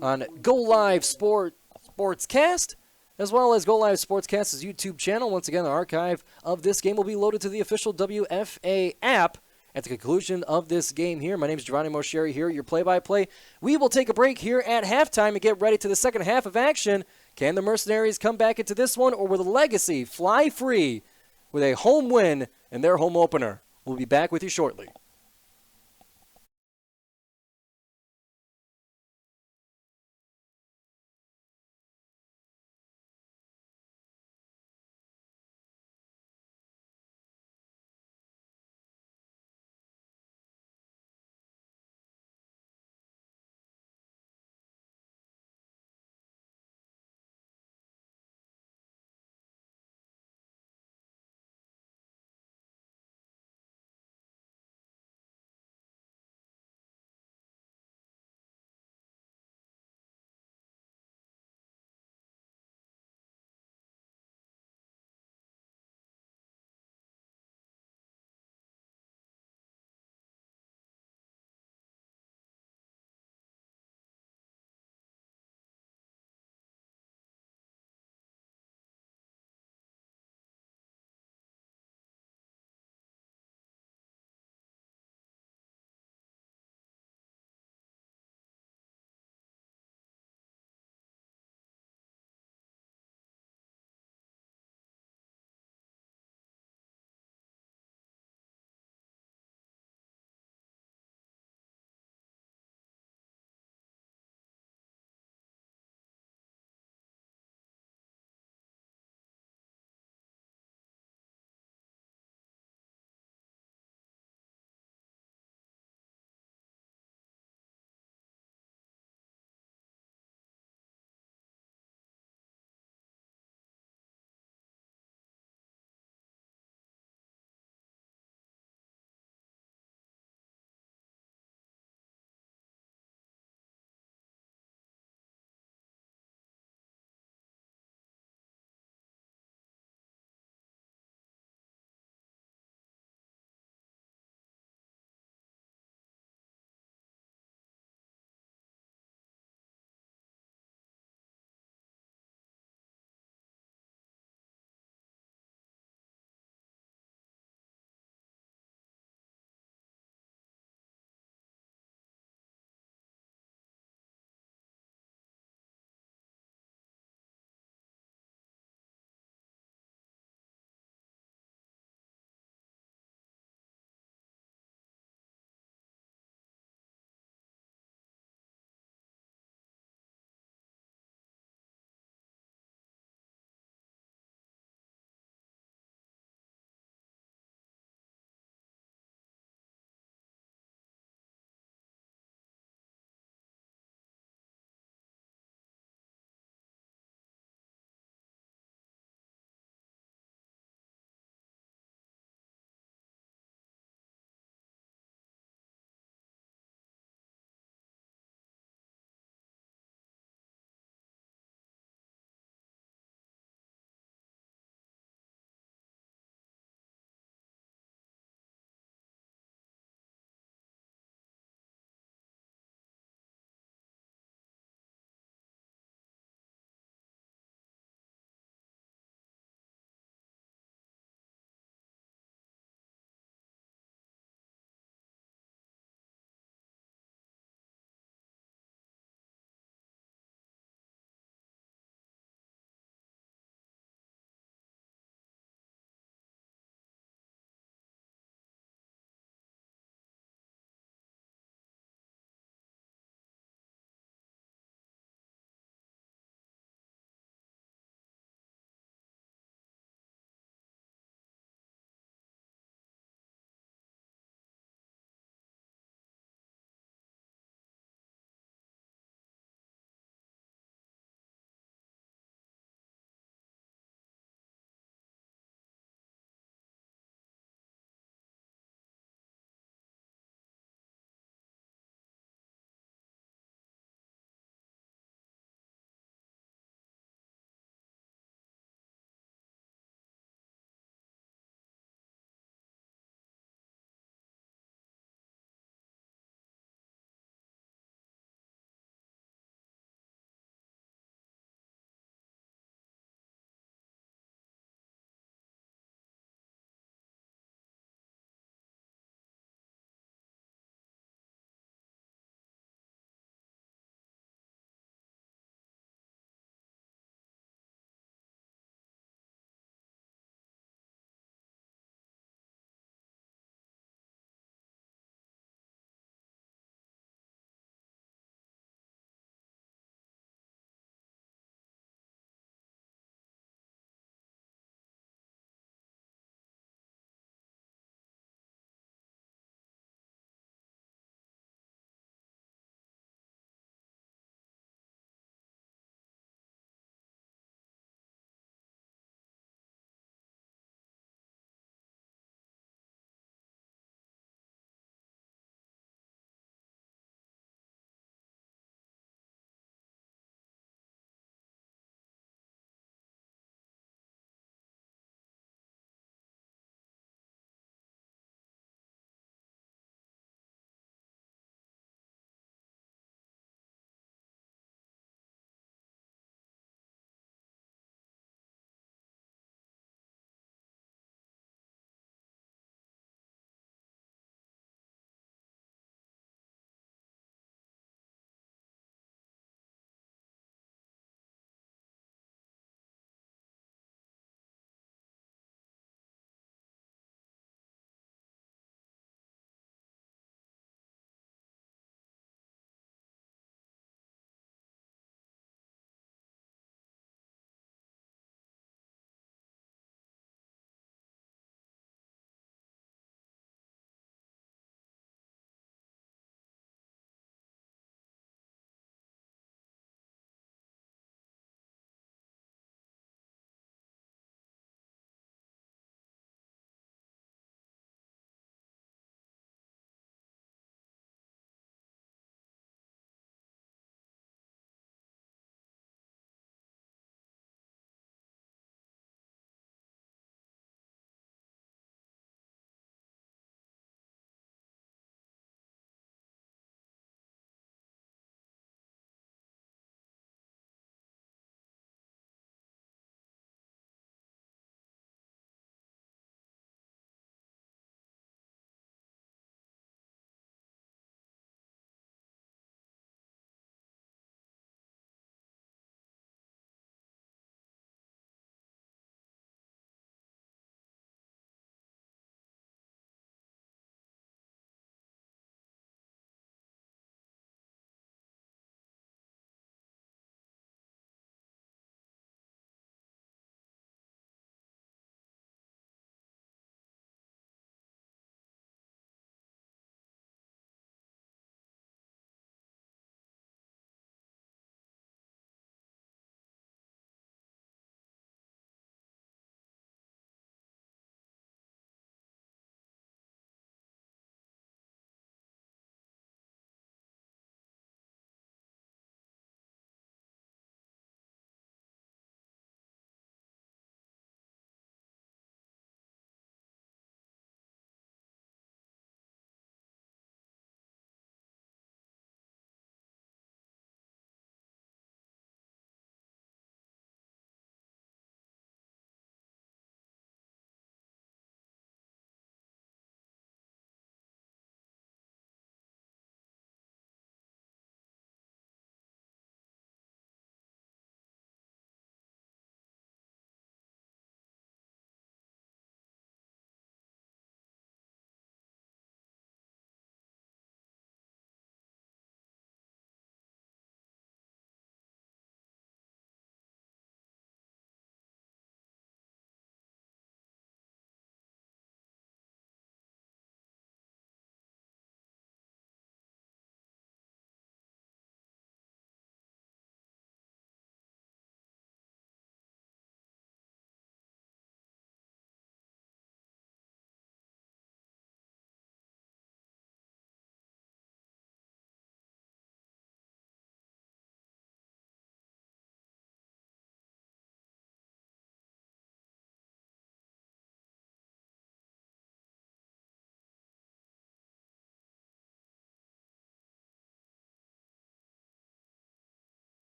Speaker 2: on Go Live Sportscast, as well as Go Live Sportscast's YouTube channel. Once again, the archive of this game will be loaded to the official WFA app at the conclusion of this game here. My name is Giovanni Moschieri here, your play-by-play. We will take a break here at halftime and get ready to the second half of action. Can the Mercenaries come back into this one, or will the Legacy fly free with a home win in their home opener? We'll be back with you shortly.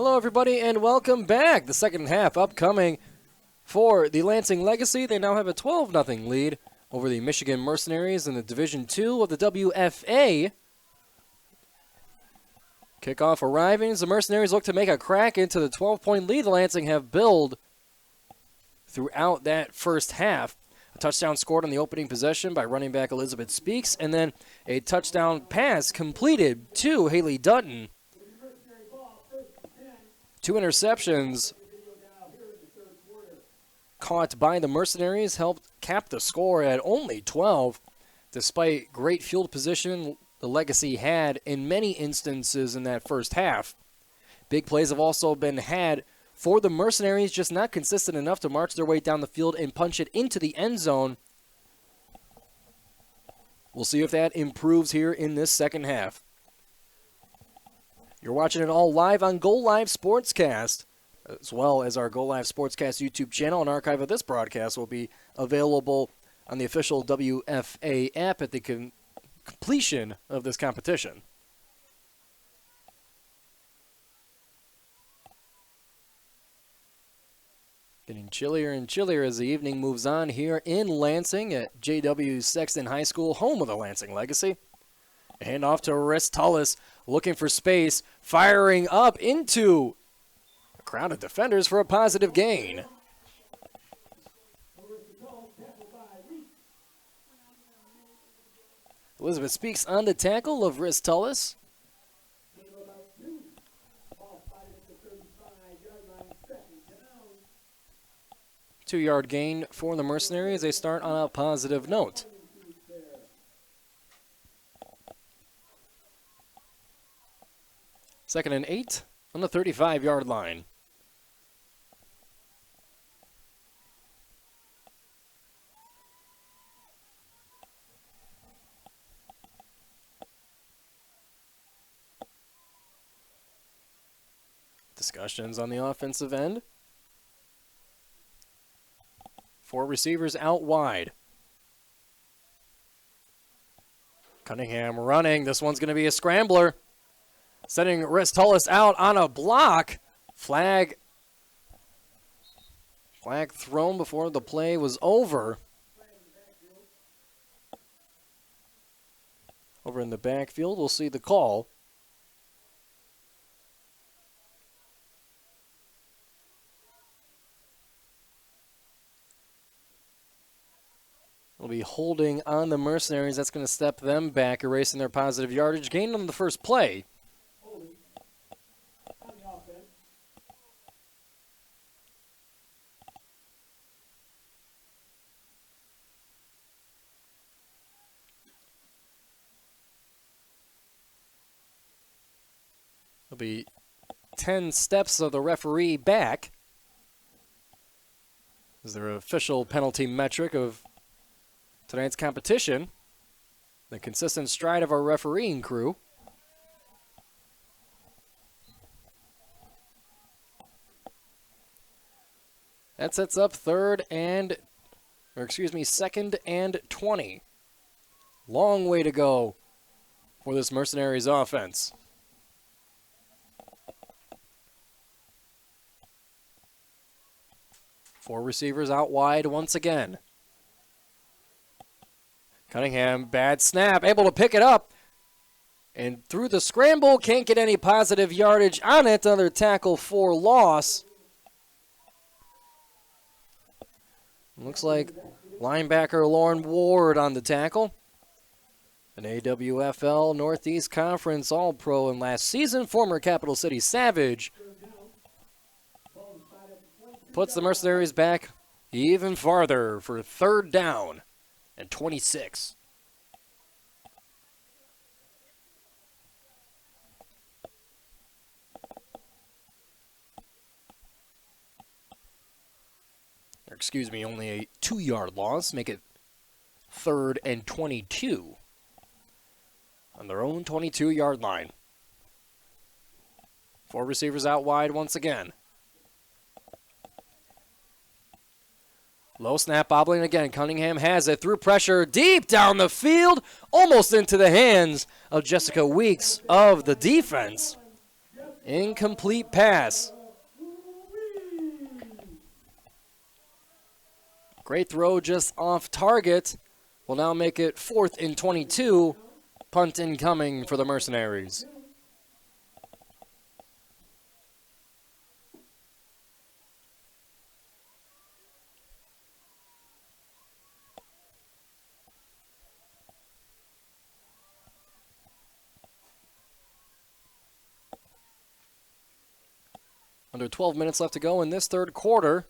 Speaker 2: Hello, everybody, and welcome back. The second half upcoming for the Lansing Legacy. They now have a 12-0 lead over the Michigan Mercenaries in the Division II of the WFA. Kickoff arriving as the Mercenaries look to make a crack into the 12-point lead the Lansing have built throughout that first half. A touchdown scored on the opening possession by running back Elizabeth Speaks, and then a touchdown pass completed to Haley Dutton. 2 interceptions caught by the Mercenaries helped cap the score at only 12, despite great field position the Legacy had in many instances in that first half. Big plays have also been had for the Mercenaries, just not consistent enough to march their way down the field and punch it into the end zone. We'll see if that improves here in this second half. You're watching it all live on Go Live Sportscast, as well as our Go Live Sportscast YouTube channel. An archive of this broadcast will be available on the official WFA app at the completion of this competition. Getting chillier and chillier as the evening moves on here in Lansing at J.W. Sexton High School, home of the Lansing Legacy. Hand off to Riss Tullis, looking for space, firing up into a crowd of defenders for a positive gain. Elizabeth Speaks on the tackle of Riss Tullis. 2-yard gain for the Mercenaries. They start on a positive note. Second and 8 on the 35-yard line. Discussions on the offensive end. 4 receivers out wide. Cunningham running. This one's going to be a scrambler. Sending Riss Tullis out on a block. Flag thrown before the play was over. Over in the backfield, we'll see the call. Will be holding on the Mercenaries. That's going to step them back, erasing their positive yardage gain on the first play. There'll be 10 steps of the referee back. Is their official penalty metric of tonight's competition. The consistent stride of our refereeing crew. That sets up second and 20. Long way to go for this Mercenaries offense. Four receivers out wide once again. Cunningham, bad snap, able to pick it up. And through the scramble, can't get any positive yardage on it. Another tackle for loss. Looks like linebacker Lauren Ward on the tackle. An AWFL Northeast Conference All-Pro in last season, former Capital City Savage. Puts the Mercenaries back even farther for third down and 26. Only a 2-yard loss. Make it third and 22 on their own 22-yard line. Four receivers out wide once again. Low snap, bobbling again. Cunningham has it through pressure deep down the field, almost into the hands of Jessica Weeks of the defense. Incomplete pass. Great throw just off target. Will now make it 4th and 22. Punt incoming for the Mercenaries. Under 12 minutes left to go in this third quarter.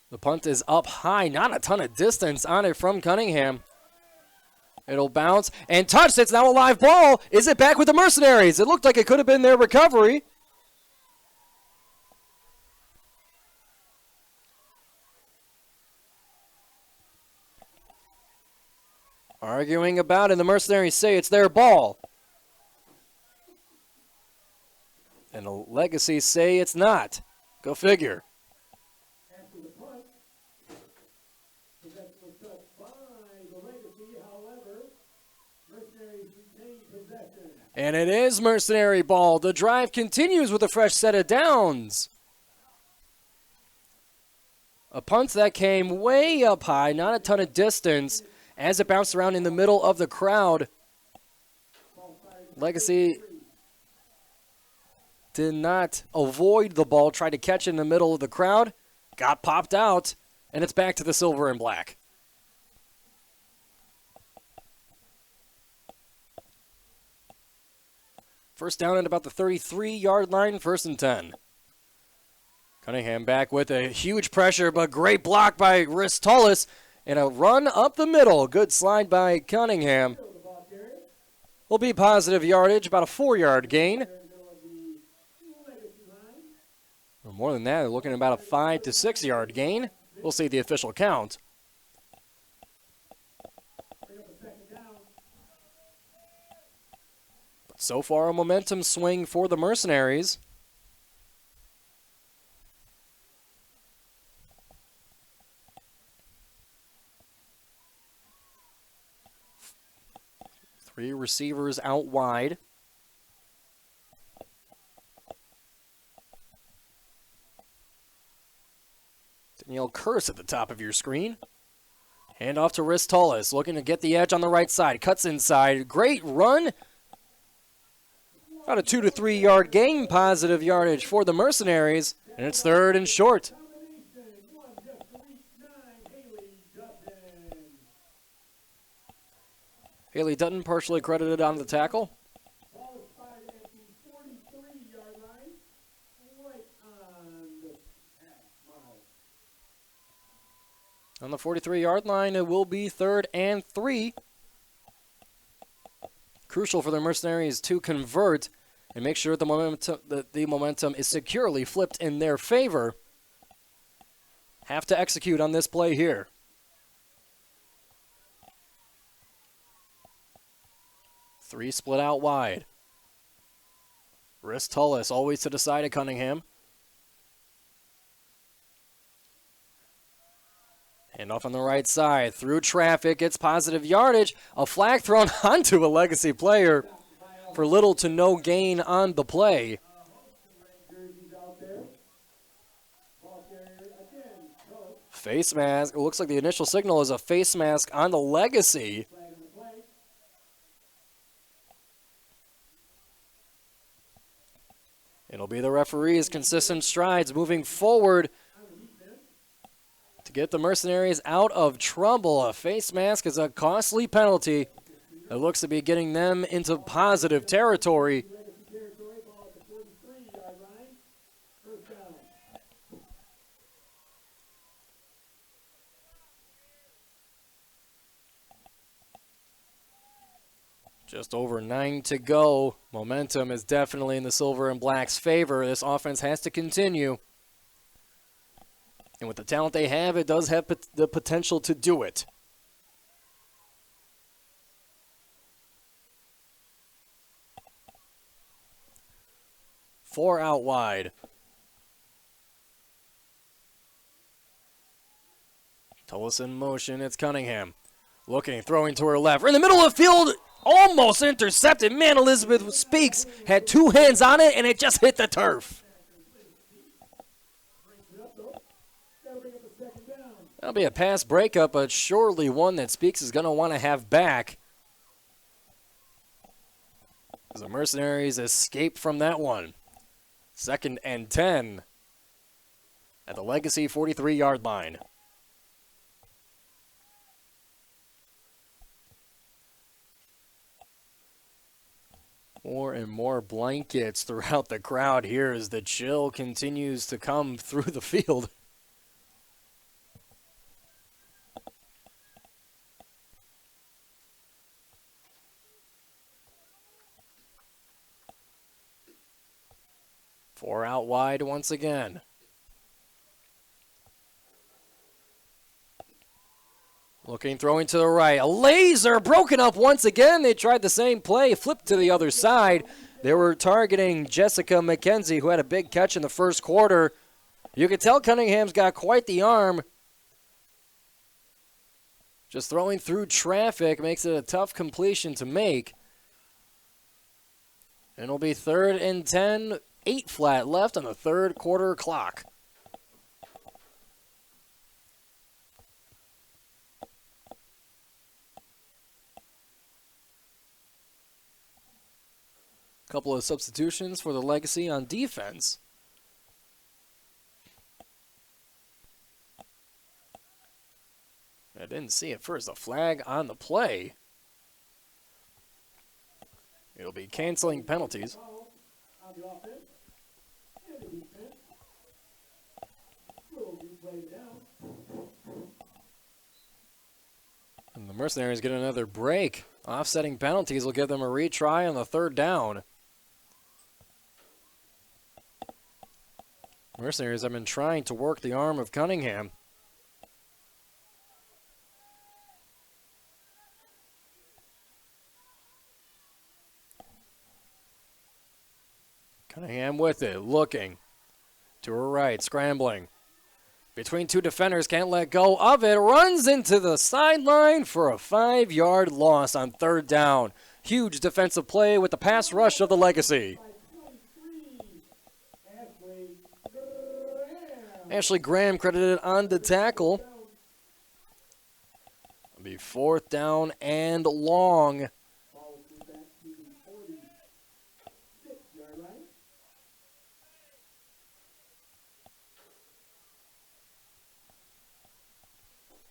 Speaker 2: The punt is up high, not a ton of distance on it from Cunningham. It'll bounce and touch. It's now a live ball. Is it back with the Mercenaries? It looked like it could have been their recovery. Arguing about it, the Mercenaries say it's their ball. And the Legacy say it's not. Go figure.
Speaker 1: After the punt, possession was touched by the Legacy. However, Mercenaries retain possession.
Speaker 2: And it is Mercenary ball. The drive continues with a fresh set of downs. A punt that came way up high, not a ton of distance, as it bounced around in the middle of the crowd. Legacy did not avoid the ball, tried to catch it in the middle of the crowd, got popped out, and it's back to the silver and black. First down at about the 33-yard line, 1st and 10. Cunningham back with a huge pressure, but great block by Ristolis, and a run up the middle. Good slide by Cunningham. Will be positive yardage, about a 4-yard gain. Or more than that, they're looking at about a 5 to 6 yard gain. We'll see the official count. But so far, a momentum swing for the Mercenaries. Three receivers out wide. Danielle Curse at the top of your screen. Hand off to Ristolis, looking to get the edge on the right side. Cuts inside. Great run. About a 2 to 3 yard gain, positive yardage for the Mercenaries. And it's 3rd and short. Haley Dutton partially credited on the tackle. On the 43-yard line, it will be 3rd and 3. Crucial for the Mercenaries to convert and make sure the momentum is securely flipped in their favor. Have to execute on this play here. Three split out wide. Ristolis always to the side of Cunningham. And off on the right side, through traffic, gets positive yardage. A flag thrown onto a Legacy player for little to no gain on the play. Face mask. It looks like the initial signal is a face mask on the Legacy. It'll be the referee's consistent strides moving forward to get the Mercenaries out of trouble. A face mask is a costly penalty that looks to be getting them into positive territory. Just over 9 to go. Momentum is definitely in the Silver and Black's favor. This offense has to continue. And with the talent they have, it does have the potential to do it. Four out wide. Tullis in motion. It's Cunningham. Looking, throwing to her left. In the middle of the field, Almost intercepted. Man, Elizabeth Speaks had two hands on it, and it just hit the turf. That'll be a pass breakup, but surely one that Speaks is going to want to have back. As the Mercenaries escape from that one. 2nd and 10 at the Legacy 43-yard line. More and more blankets throughout the crowd here as the chill continues to come through the field. Four out wide once again. Looking, throwing to the right. A laser broken up once again. They tried the same play, flipped to the other side. They were targeting Jessica McKenzie, who had a big catch in the first quarter. You could tell Cunningham's got quite the arm. Just throwing through traffic makes it a tough completion to make. And it'll be 3rd and 10, 8 flat left on the third quarter clock. Couple of substitutions for the Legacy on defense. I didn't see it first. A flag on the play. It'll be canceling penalties. And the Mercenaries get another break. Offsetting penalties will give them a retry on the 3rd down. Mercenaries have been trying to work the arm of Cunningham. Cunningham with it, looking to her right, scrambling. Between two defenders, can't let go of it. Runs into the sideline for a 5-yard loss on 3rd down. Huge defensive play with the pass rush of the Legacy. Ashley Graham credited on the tackle. It'll be 4th down and long.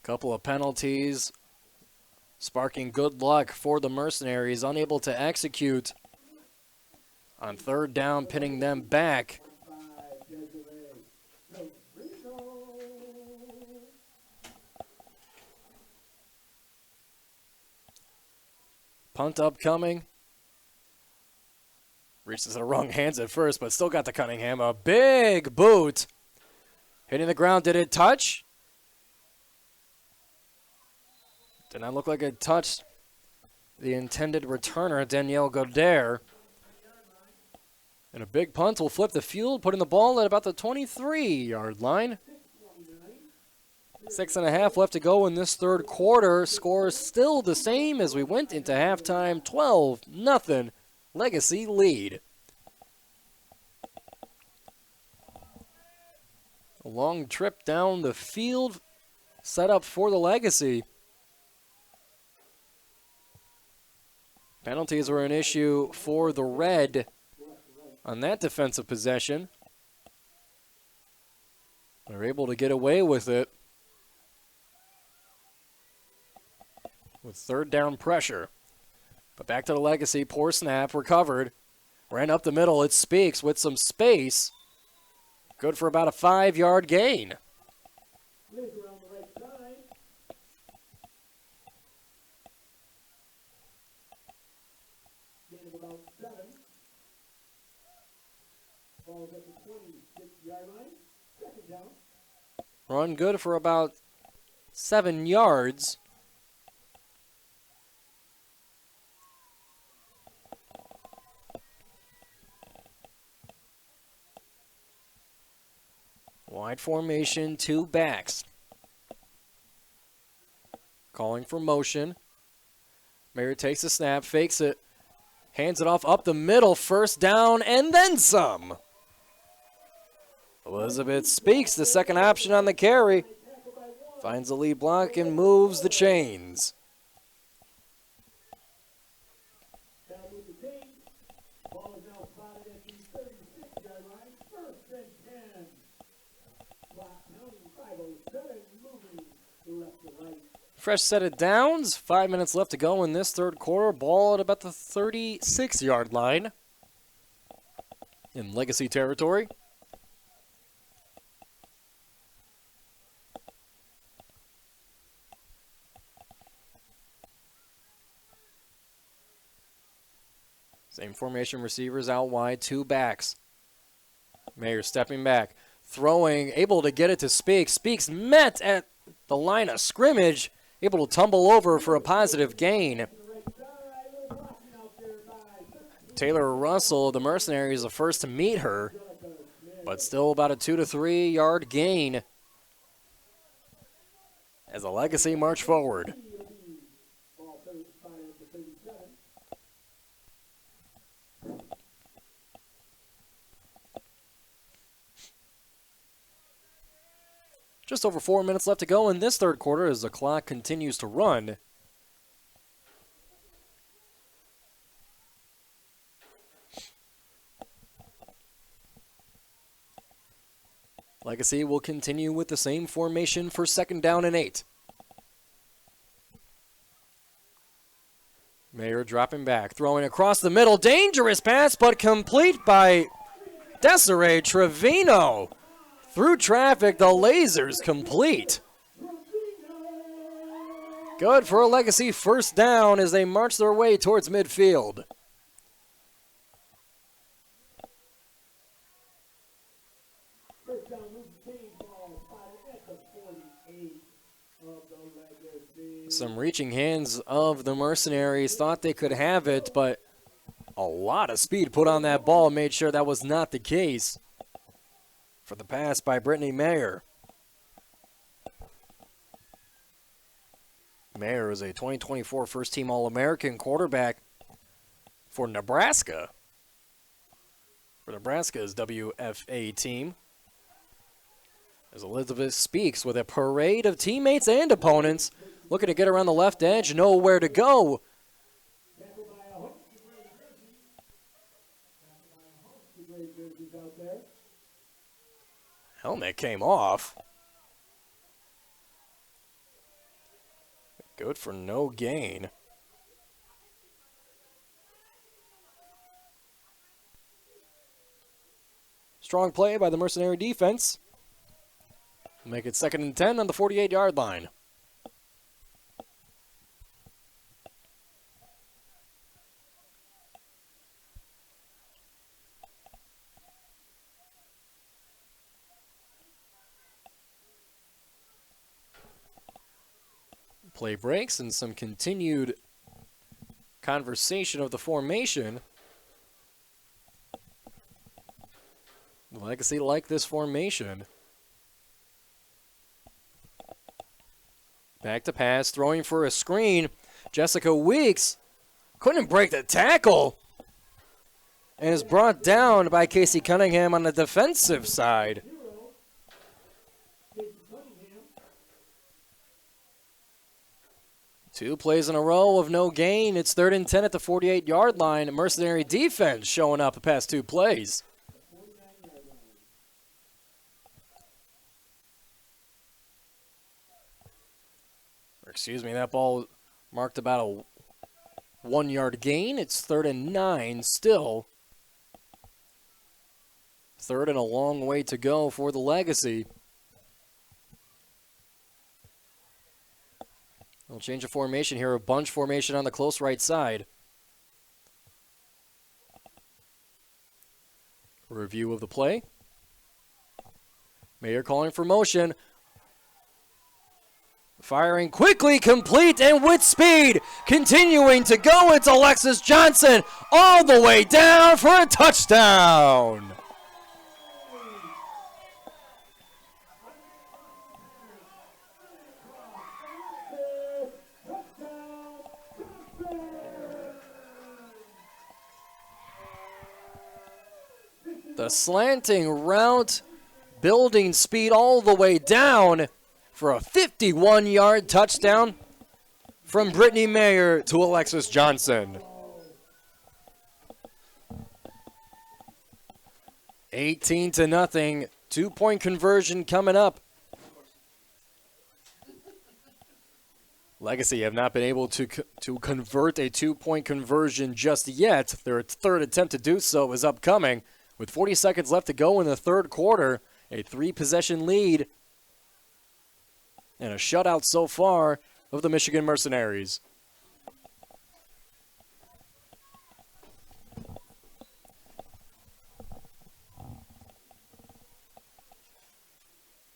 Speaker 2: Couple of penalties, sparking good luck for the Mercenaries, unable to execute on 3rd down, pinning them back. Punt upcoming. Reaches the wrong hands at first, but still got to Cunningham. A big boot. Hitting the ground. Did it touch? Did not look like it touched the intended returner, Danielle Goder. And a big punt will flip the field, putting the ball at about the 23-yard line. 6.5 left to go in this 3rd quarter. Score still the same as we went into halftime. 12-0 Legacy lead. A long trip down the field set up for the Legacy. Penalties were an issue for the Red on that defensive possession. They're able to get away with it with 3rd down pressure. But back to the Legacy. Poor snap, recovered. Ran up the middle. It Speaks with some space. Good for about a 5-yard gain. Run good for about 7 yards. Wide formation, 2 backs. Calling for motion. Mayer takes the snap, fakes it, hands it off up the middle, first down, and then some. Elizabeth Speaks, the second option on the carry, finds the lead block and moves the chains.
Speaker 1: Ball is now spotted at the 36-yard line. First and 10. Clock counting 5:07, moving left to right.
Speaker 2: Fresh set of downs. 5 minutes left to go in this third quarter. Ball at about the 36-yard line in Legacy territory. Same formation, receivers out wide, two backs. Mayer stepping back, throwing, able to get it to Speaks. Speaks met at the line of scrimmage, able to tumble over for a positive gain. Taylor Russell, the Mercenaries, the first to meet her, but still about a 2 to 3 yard gain as the Legacy march forward. Just over 4 minutes left to go in this third quarter as the clock continues to run. Legacy will continue with the same formation for second down and 8. Mayer dropping back, throwing across the middle. Dangerous pass, but complete by Desiree Trevino. Through traffic, the lasers complete. Good for a Legacy first down as they march their way towards midfield.
Speaker 1: First down, move the chain, ball spotted at the 48 of the Legacy.
Speaker 2: Some reaching hands of the Mercenaries, thought they could have it, but a lot of speed put on that ball made sure that was not the case. For the pass by Brittany Mayer. Mayer is a 2024 first-team All-American quarterback for Nebraska. For Nebraska's WFA team. As Elizabeth Speaks with a parade of teammates and opponents looking to get around the left edge, know where to go. Helmet came off. Good for no gain. Strong play by the Mercenary defense. Make it 2nd and 10 on the 48-yard line. Play breaks and some continued conversation of the formation. The Legacy like this formation. Back to pass, throwing for a screen. Jessica Weeks couldn't break the tackle and is brought down by Casey Cunningham on the defensive side. Two plays in a row of no gain. It's 3rd and 10 at the 48-yard line. Mercenary defense showing up the past 2 plays. Excuse me, that ball marked about a 1-yard gain. It's 3rd and 9 still. 3rd and a long way to go for the Legacy. We'll change the formation here, a bunch formation on the close right side. Review of the play. Mayer calling for motion. Firing quickly, complete, and with speed. Continuing to go, it's Alexis Johnson all the way down for a touchdown. The slanting route, building speed all the way down for a 51-yard touchdown from Brittany Mayer to Alexis Johnson. 18-0, 2-point conversion coming up. Legacy have not been able to convert a 2-point conversion just yet. Their third attempt to do so is upcoming. With 40 seconds left to go in the third quarter, a 3-possession lead and a shutout so far of the Michigan Mercenaries.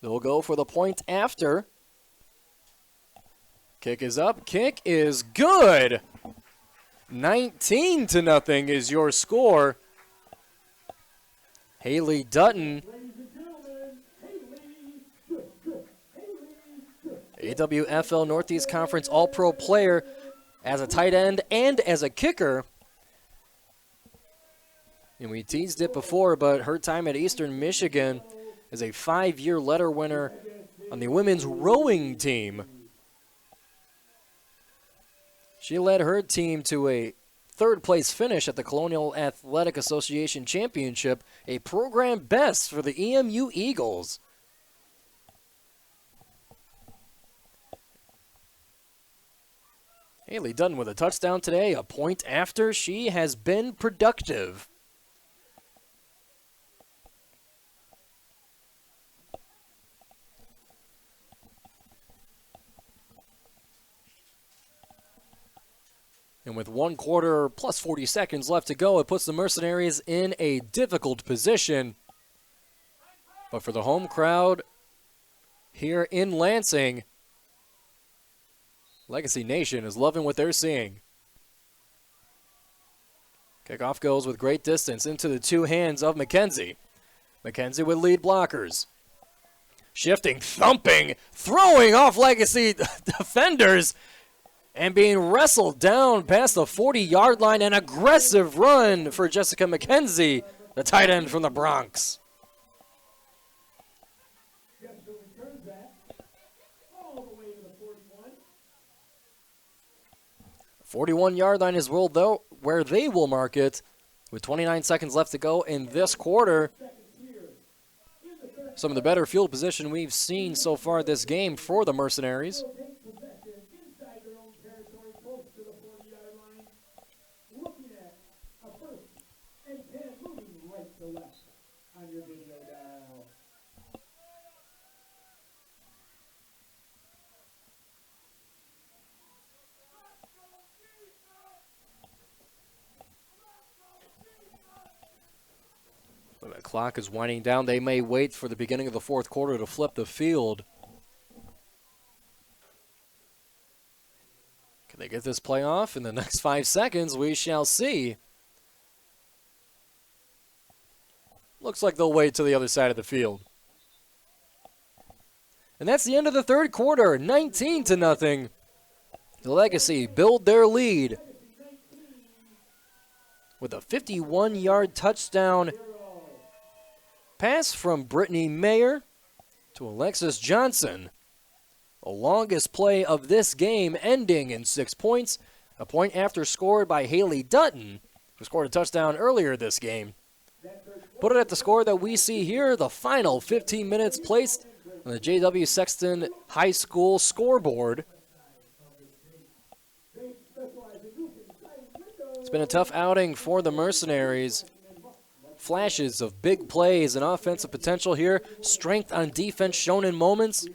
Speaker 2: They'll go for the point after. Kick is up. Kick is good. 19-0 is your score. Haley Dutton, AWFL Northeast Conference All-Pro player as a tight end and as a kicker. And we teased it before, but her time at Eastern Michigan as a 5-year letter winner on the women's rowing team. She led her team to a third-place finish at the Colonial Athletic Association Championship, a program best for the EMU Eagles. Haley Dutton with a touchdown today, a point after. She has been productive. And with 1 quarter plus 40 seconds left to go, it puts the Mercenaries in a difficult position. But for the home crowd here in Lansing, Legacy Nation is loving what they're seeing. Kickoff goes with great distance into the 2 hands of McKenzie. McKenzie with lead blockers. Shifting, thumping, throwing off Legacy defenders, and being wrestled down past the 40-yard line. An aggressive run for Jessica McKenzie, the tight end from the Bronx. 41-yard line is where they will mark it with 29 seconds left to go in this quarter. Some of the better field position we've seen so far this game for the Mercenaries. The clock is winding down. They may wait for the beginning of the fourth quarter to flip the field. Can they get this play off in the next 5 seconds? We shall see. Looks like they'll wait to the other side of the field. And that's the end of the third quarter. 19-0. The Legacy build their lead with a 51-yard touchdown pass from Brittany Mayer to Alexis Johnson. The longest play of this game, ending in 6 points. A point after scored by Haley Dutton, who scored a touchdown earlier this game. Put it at the score that we see here, the final 15 minutes placed on the J.W. Sexton High School scoreboard. It's been a tough outing for the Mercenaries. Flashes of big plays and offensive potential here. Strength on defense shown in moments.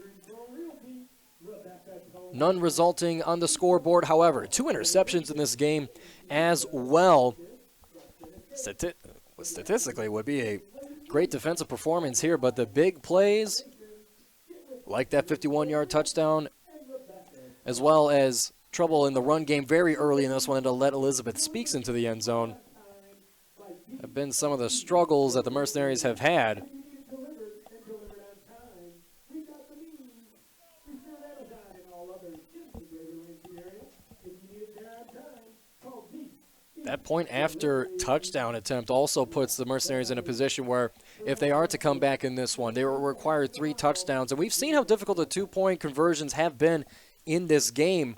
Speaker 2: None resulting on the scoreboard, however. 2 interceptions in this game as well. Statistically would be a great defensive performance here, but the big plays, like that 51-yard touchdown, as well as trouble in the run game very early in this one to let Elizabeth Speaks into the end zone, have been some of the struggles that the Mercenaries have had. That point after touchdown attempt also puts the Mercenaries in a position where if they are to come back in this one, they will require 3 touchdowns. And we've seen how difficult the 2-point conversions have been in this game,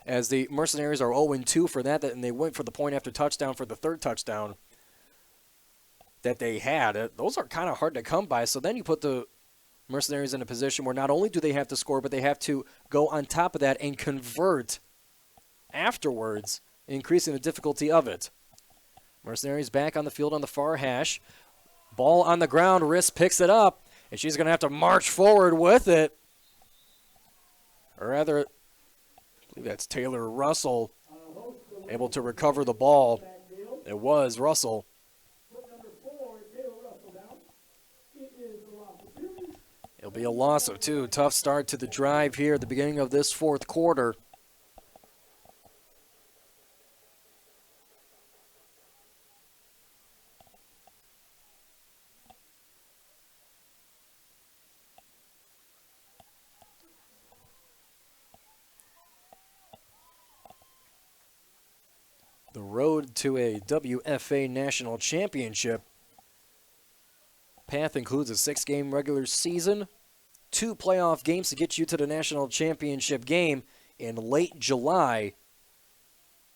Speaker 2: as the Mercenaries are 0-2 for that, and they went for the point after touchdown for the 3rd touchdown that they had. Those are kind of hard to come by. So then you put the Mercenaries in a position where not only do they have to score, but they have to go on top of that and convert afterwards, increasing the difficulty of it. Mercenaries back on the field on the far hash. Ball on the ground, Riss picks it up, and she's going to have to march forward with it. Or rather, I believe that's Taylor Russell able to recover the ball. It was Russell. It'll be a loss of 2. Tough start to the drive here at the beginning of this 4th quarter. The road to a WFA National Championship path includes a 6-game regular season, 2 playoff games to get you to the National Championship game in late July.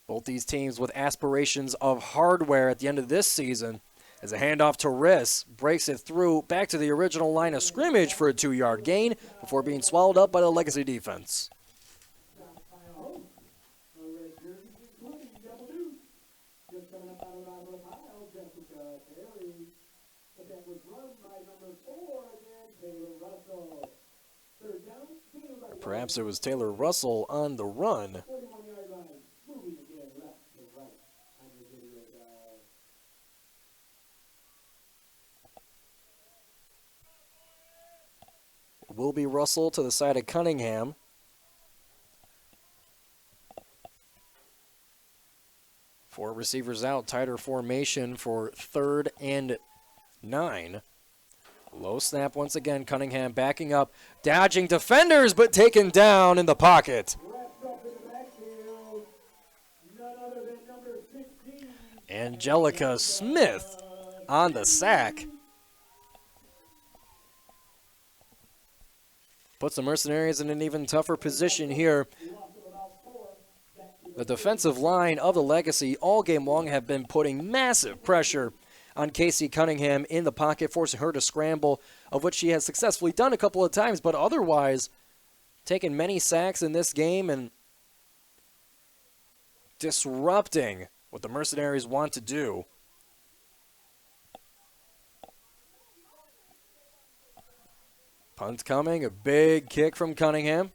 Speaker 2: Both these teams with aspirations of hardware at the end of this season, as a handoff to Riss breaks it through back to the original line of scrimmage for a 2-yard gain before being swallowed up by the Legacy defense. Perhaps it was Taylor Russell on the run. It will be Russell to the side of Cunningham. Four receivers out, tighter formation for 3rd and 9. Low snap once again, Cunningham backing up, dodging defenders, but taken down in the pocket. Angelica Smith on the sack. Puts the Mercenaries in an even tougher position here. The defensive line of the Legacy all game long have been putting massive pressure on Casey Cunningham in the pocket, forcing her to scramble, of which she has successfully done a couple of times, but otherwise taken many sacks in this game and disrupting what the Mercenaries want to do. Punt coming, a big kick from Cunningham.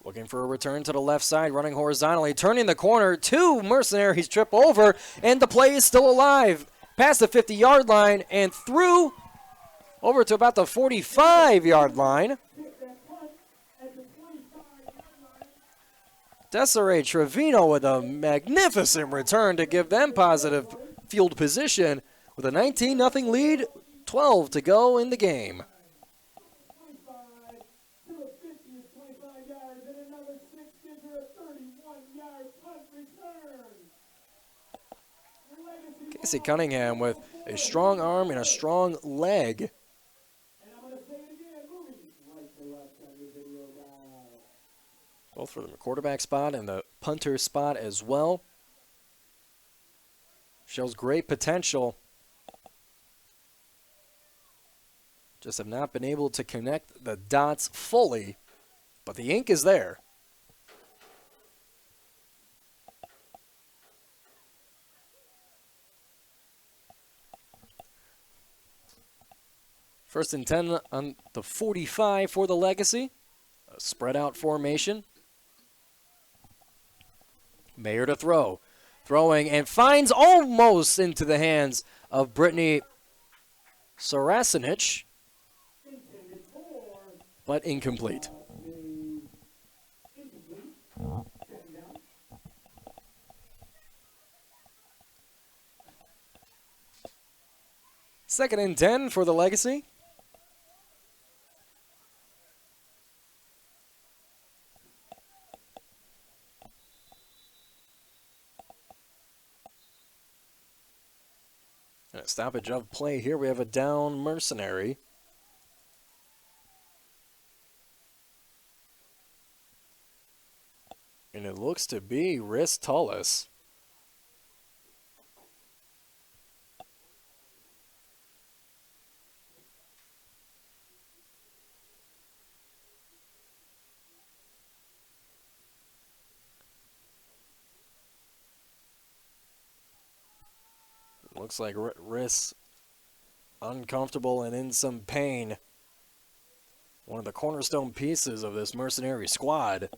Speaker 2: Looking for a return to the left side, running horizontally, turning the corner. 2 Mercenaries trip over, and the play is still alive. Past the 50-yard line and through over to about the 45-yard line. Desiree Trevino with a magnificent return to give them positive field position with a 19-0 lead, 12 to go in the game. Casey Cunningham with a strong arm and a strong leg. Both for the quarterback spot and the punter spot as well. Shows great potential. Just have not been able to connect the dots fully, but the ink is there. First and 10 on the 45 for the Legacy. A spread out formation. Mayer to throw. Throwing and finds almost into the hands of Brittany Sarasinich, but incomplete. Second and 10 for the Legacy. And a stoppage of play here. We have a down Mercenary. And it looks to be Rhys Tullis. Looks like Rhys uncomfortable and in some pain. One of the cornerstone pieces of this Mercenary squad.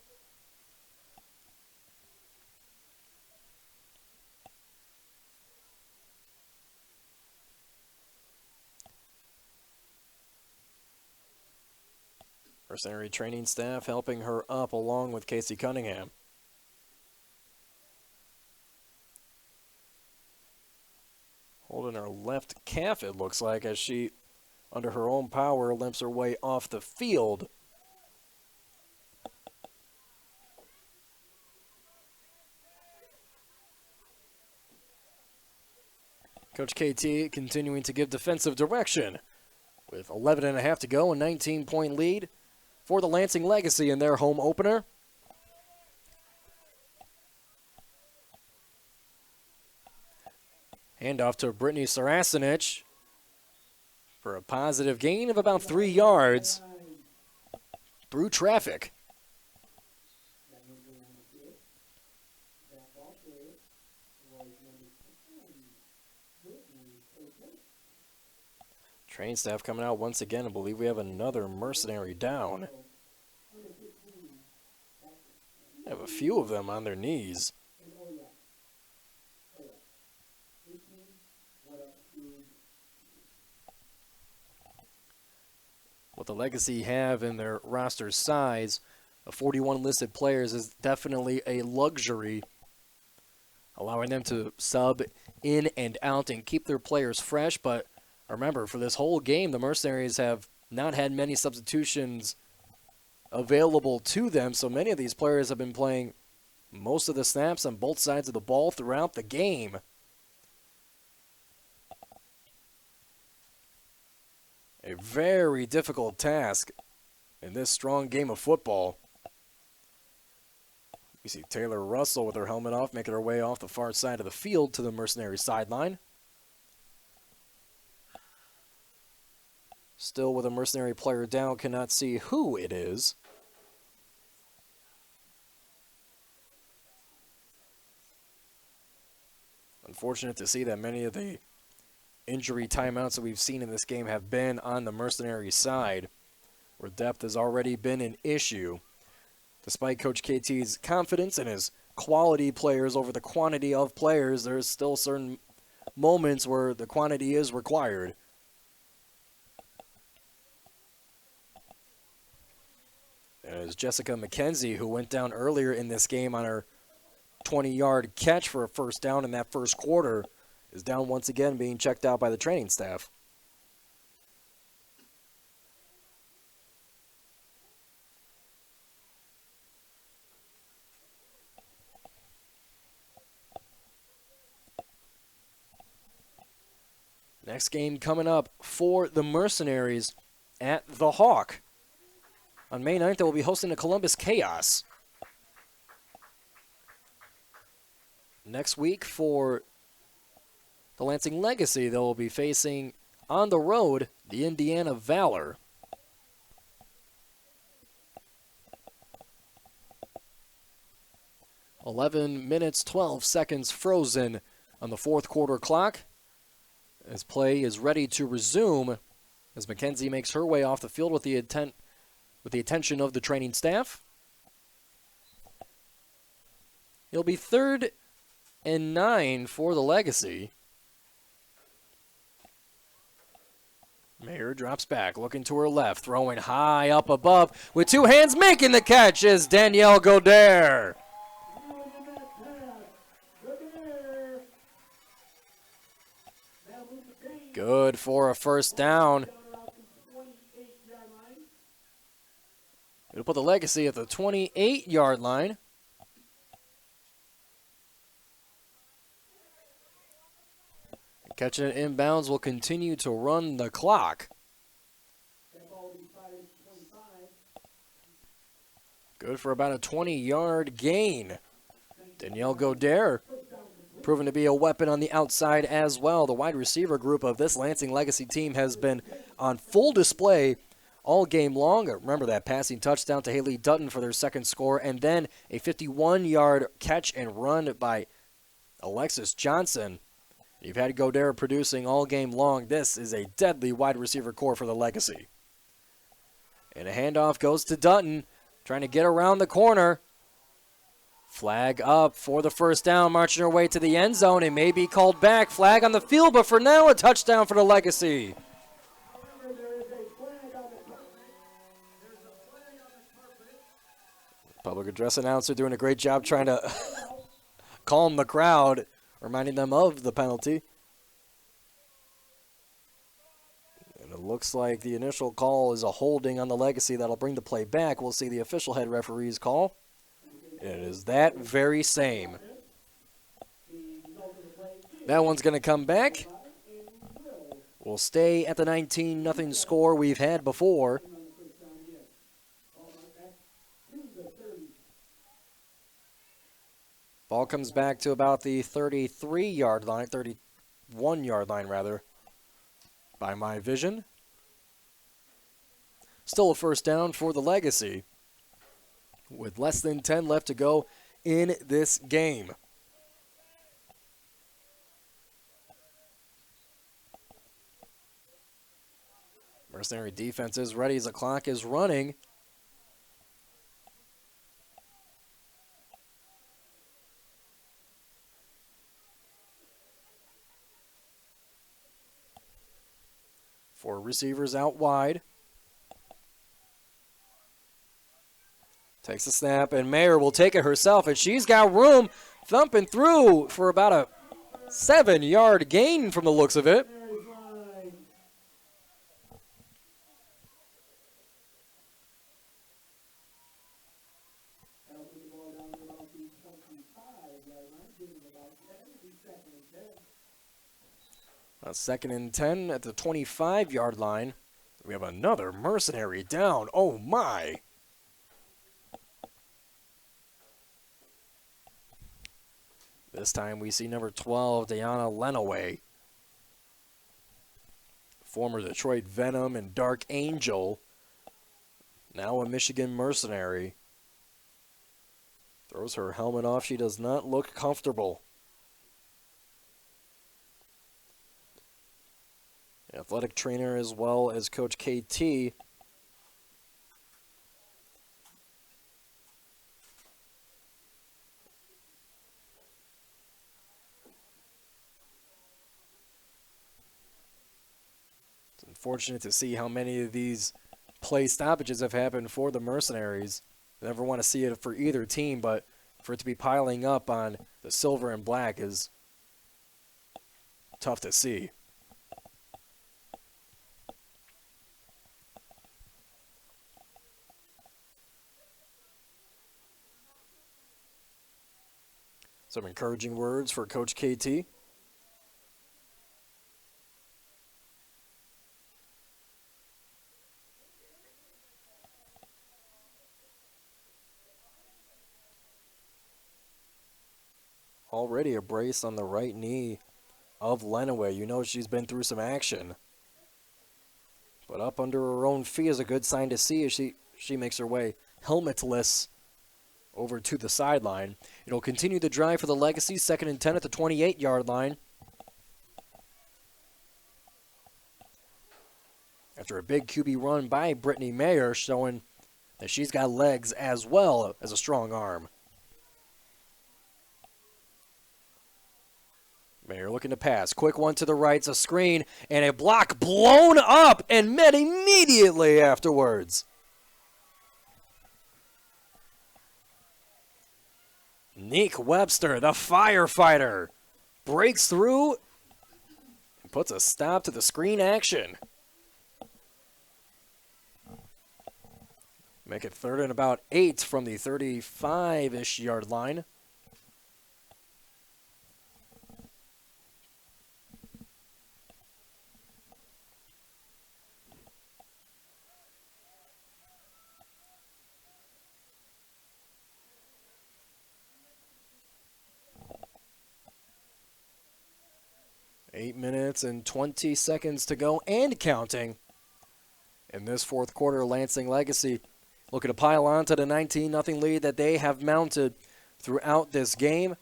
Speaker 2: Mercenary training staff helping her up along with Casey Cunningham. Holding her left calf, it looks like, as she, under her own power, limps her way off the field. Coach KT continuing to give defensive direction with 11.5 to go, a 19-point lead for the Lansing Legacy in their home opener. Handoff to Brittany Sarasenich for a positive gain of about 3 yards through traffic. Train staff coming out once again. I believe we have another Mercenary down. We have a few of them on their knees. What the Legacy have in their roster size of 41 listed players is definitely a luxury, allowing them to sub in and out and keep their players fresh. But remember, for this whole game, the Mercenaries have not had many substitutions available to them, so many of these players have been playing most of the snaps on both sides of the ball throughout the game. A very difficult task in this strong game of football. We see Taylor Russell with her helmet off, making her way off the far side of the field to the Mercenary sideline. Still with a Mercenary player down, cannot see who it is. Unfortunate to see that many of the injury timeouts that we've seen in this game have been on the Mercenary side, where depth has already been an issue. Despite Coach KT's confidence in his quality players over the quantity of players, there's still certain moments where the quantity is required. And it's Jessica McKenzie, who went down earlier in this game on her 20-yard catch for a first down in that first quarter, is down once again, being checked out by the training staff. Next game coming up for the Mercenaries at the Hawk. On May 9th, they will be hosting the Columbus Chaos. Next week for the Lansing Legacy, they will be facing on the road the Indiana Valor. (11 minutes, 12 seconds frozen on the fourth quarter clock as play is ready to resume as McKenzie makes her way off the field with the attention of the training staff. It'll be 3rd and 9 for the Legacy. Mayer drops back, looking to her left, throwing high up above, with two hands making the catch is Danielle Goder. Good for a first down. It'll put the Legacy at the 28-yard line. Catching it inbounds will continue to run the clock.
Speaker 1: That ball will be fired at 25.
Speaker 2: Good for about a 20-yard gain. Danielle Godere proven to be a weapon on the outside as well. The wide receiver group of this Lansing Legacy team has been on full display all game long. Remember that passing touchdown to Haley Dutton for their second score, and then a 51-yard catch and run by Alexis Johnson. You've had Godere producing all game long. This is a deadly wide receiver core for the Legacy. And a handoff goes to Dutton, trying to get around the corner. Flag up for the first down, marching her way to the end zone. It may be called back. Flag on the field, but for now, a touchdown for the Legacy.
Speaker 1: However, there is a flag on the carpet. There's a flag on the carpet.
Speaker 2: Public address announcer doing a great job trying to calm the crowd, reminding them of the penalty. And it looks like the initial call is a holding on the Legacy that'll bring the play back. We'll see the official head referee's call. It is that very same. That one's going to come back. We'll stay at the 19-0 score we've had before. Ball comes back to about the 33-yard line, 31-yard line rather, by my vision. Still a first down for the Legacy, with less than 10 left to go in this game. Mercenary defense is ready as the clock is running. Four receivers out wide. Takes a snap, and Mayer will take it herself, and she's got room, thumping through for about a 7-yard gain from the looks of it. A 2nd and 10 at the 25-yard line. We have another mercenary down. Oh, my. This time we see number 12, Diana Lenaway. Former Detroit Venom and Dark Angel. Now a Michigan Mercenary. Throws her helmet off. She does not look comfortable. Athletic trainer as well as Coach KT. It's unfortunate to see how many of these play stoppages have happened for the Mercenaries. I never want to see it for either team, but for it to be piling up on the silver and black is tough to see. Some encouraging words for Coach KT. Already a brace on the right knee of Lenaway. You know she's been through some action. But up under her own feet is a good sign to see as she makes her way helmetless over to the sideline. It'll continue the drive for the Legacy, 2nd and 10 at the 28-yard line. After a big QB run by Brittany Mayer, showing that she's got legs as well as a strong arm. Mayer looking to pass. Quick one to the right. It's a screen and a block blown up and met immediately afterwards. Nick Webster, the firefighter, breaks through and puts a stop to the screen action. Make it 3rd and about 8 from the 35-ish yard line. 8 minutes and 20 seconds to go and counting. In this fourth quarter, Lansing Legacy looking to pile on to the 19-0 lead that they have mounted throughout this game.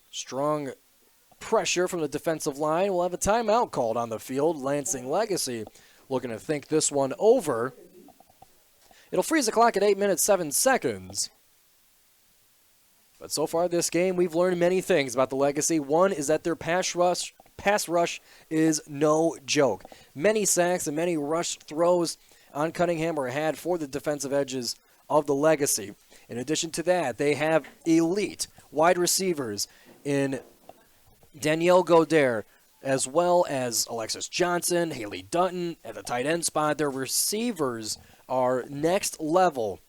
Speaker 2: Strong pressure from the defensive line. We'll have a timeout called on the field. Lansing Legacy looking to think this one over. It'll freeze the clock at 8 minutes, 7 seconds. But so far this game, we've learned many things about the Legacy. One is that their pass rush is no joke. Many sacks and many rush throws on Cunningham were had for the defensive edges of the Legacy. In addition to that, they have elite wide receivers in Danielle Goder, as well as Alexis Johnson, Haley Dutton at the tight end spot. Their receivers are next level.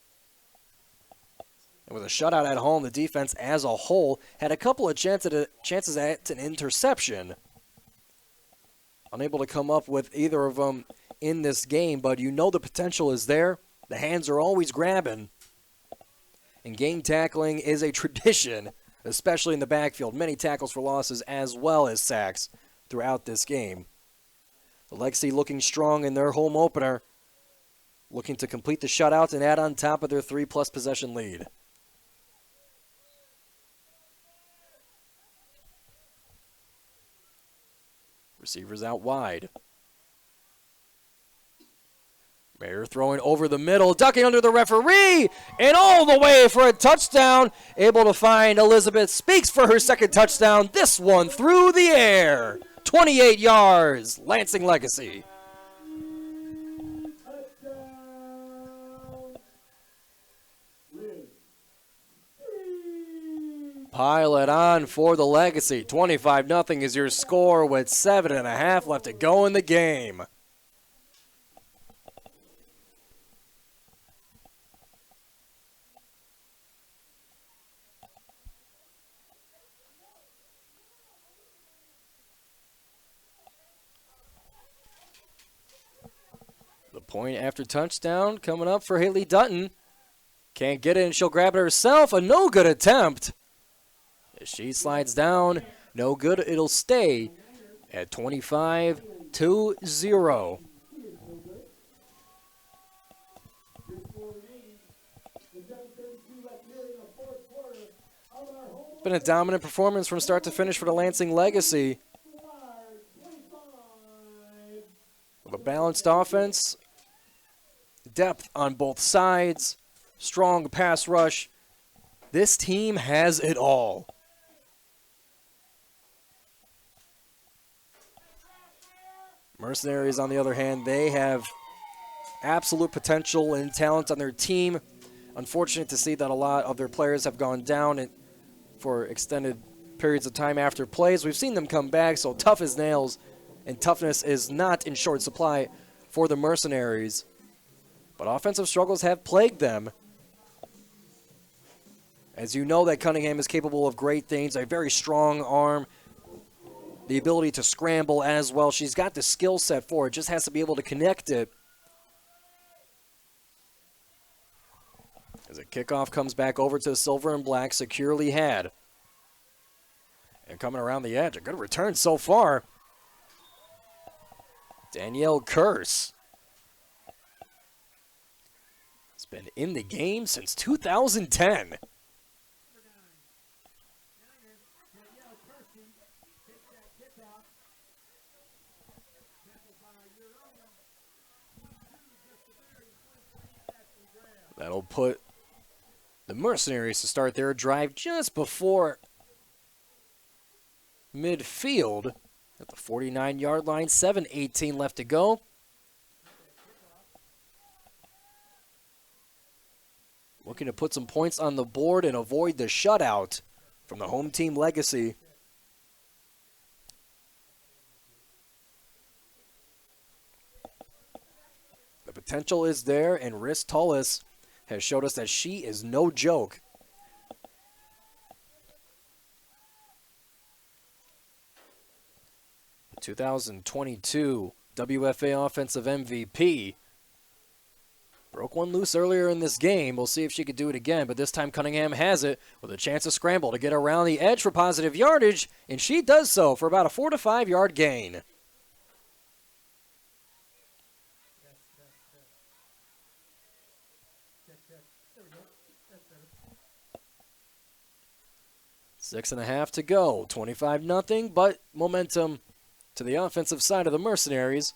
Speaker 2: And with a shutout at home, the defense as a whole had a couple of chances at an interception. Unable to come up with either of them in this game, but you know the potential is there. The hands are always grabbing. And game tackling is a tradition, especially in the backfield. Many tackles for losses as well as sacks throughout this game. The Legacy looking strong in their home opener, looking to complete the shutout and add on top of their 3+ possession lead. Receivers out wide. Mayer throwing over the middle, ducking under the referee, and all the way for a touchdown. Able to find Elizabeth Speaks for her second touchdown. This one through the air. 28 yards, Lansing Legacy. Pile it on for the Legacy. 25-0 is your score with 7.5 left to go in the game. The point after touchdown coming up for Haley Dutton. Can't get it, and she'll grab it herself. A no-good attempt. As she slides down, no good. It'll stay at 25-0. Been a dominant performance from start to finish for the Lansing Legacy. With a balanced offense, depth on both sides, strong pass rush. This team has it all. Mercenaries, on the other hand, they have absolute potential and talent on their team. Unfortunate to see that a lot of their players have gone down for extended periods of time after plays. We've seen them come back, so tough as nails, and toughness is not in short supply for the Mercenaries. But offensive struggles have plagued them. As you know that Cunningham is capable of great things, a very strong arm, the ability to scramble as well. She's got the skill set for it, just has to be able to connect it. As a kickoff comes back over to the silver and black, securely had. And coming around the edge, a good return so far. Danielle Curse has been in the game since 2010. That'll put the Mercenaries to start their drive just before midfield at the 49-yard line. 7:18 left to go. Looking to put some points on the board and avoid the shutout from the home team Legacy. The potential is there, and Riss Tullis has showed us that she is no joke. The 2022 WFA Offensive MVP Broke one loose earlier in this game. We'll see if she could do it again, but this time Cunningham has it with a chance to scramble to get around the edge for positive yardage, and she does so for about a 4 to 5 yard gain. Six and a half to go, 25-0, but momentum to the offensive side of the Mercenaries.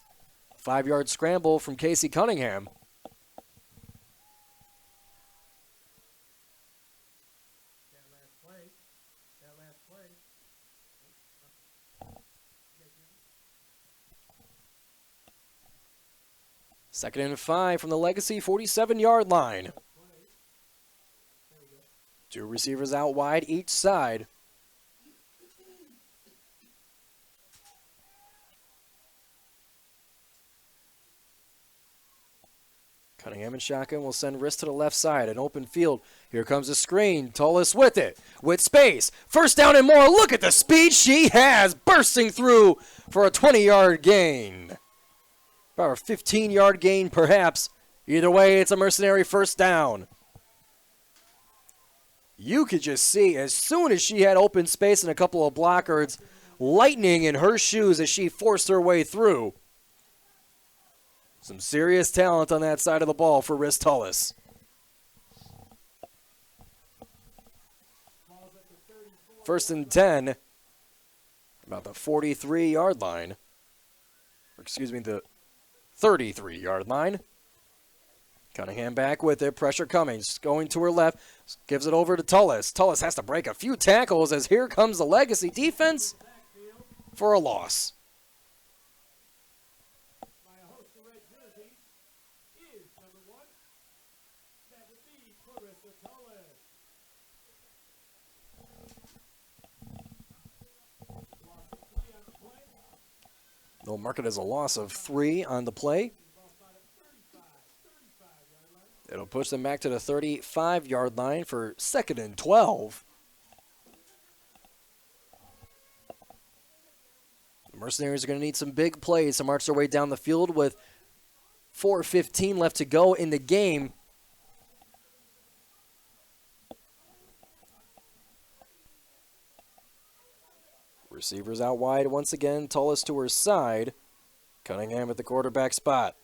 Speaker 2: 5 yard scramble from Casey Cunningham. Second and 5 from the Legacy 47-yard line. 2 receivers out wide each side. Cunningham and shotgun will send wrist to the left side. An open field. Here comes a screen. Tullis with it. With space. First down and more. Look at the speed she has. Bursting through for a 20-yard gain. About a 15-yard gain perhaps. Either way, it's a Mercenary first down. You could just see as soon as she had open space and a couple of blockers, lightning in her shoes as she forced her way through. Some serious talent on that side of the ball for Riz Tullis. First and 10, about the 43-yard line. Or excuse me, the 33-yard line. Cunningham back with it. Pressure coming. Going to her left. Gives it over to Tullis. Tullis has to break a few tackles as here comes the Legacy defense for a loss. They'll mark it as a loss of 3 on the play. It'll push them back to the 35-yard line for second and 12. The Mercenaries are going to need some big plays to march their way down the field with 4:15 left to go in the game. Receivers out wide once again. Tullis to her side. Cunningham at the quarterback spot.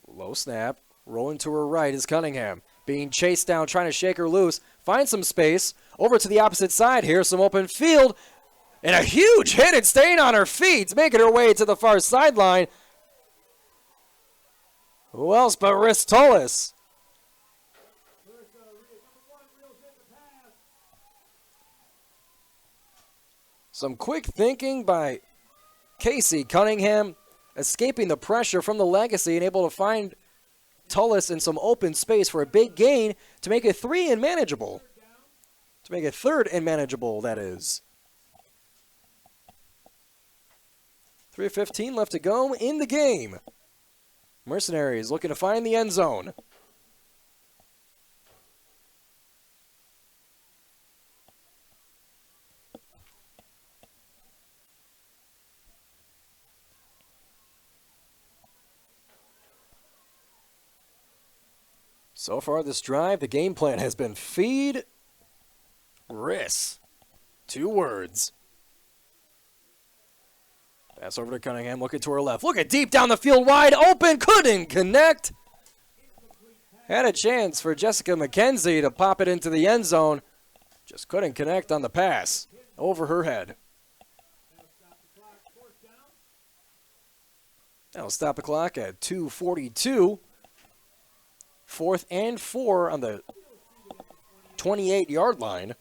Speaker 2: Low snap. Rolling to her right is Cunningham. Being chased down, trying to shake her loose. Finds some space. Over to the opposite side. Here's some open field. And a huge hit and staying on her feet. Making her way to the far sideline. Who else but Riz Tullis? Some quick thinking by Casey Cunningham, escaping the pressure from the Legacy and able to find Tullis in some open space for a big gain to make it 3 and manageable. To make it 3rd and manageable, that is. 3:15 left to go in the game. Mercenaries looking to find the end zone. So far this drive, the game plan has been feed Riz. 2 words. Pass over to Cunningham, looking to her left. Look at deep down the field, wide open, couldn't connect. Had a chance for Jessica McKenzie to pop it into the end zone. Just couldn't connect on the pass. Over her head. That'll stop the clock at 2:42. 4th and 4 on the 28-yard line.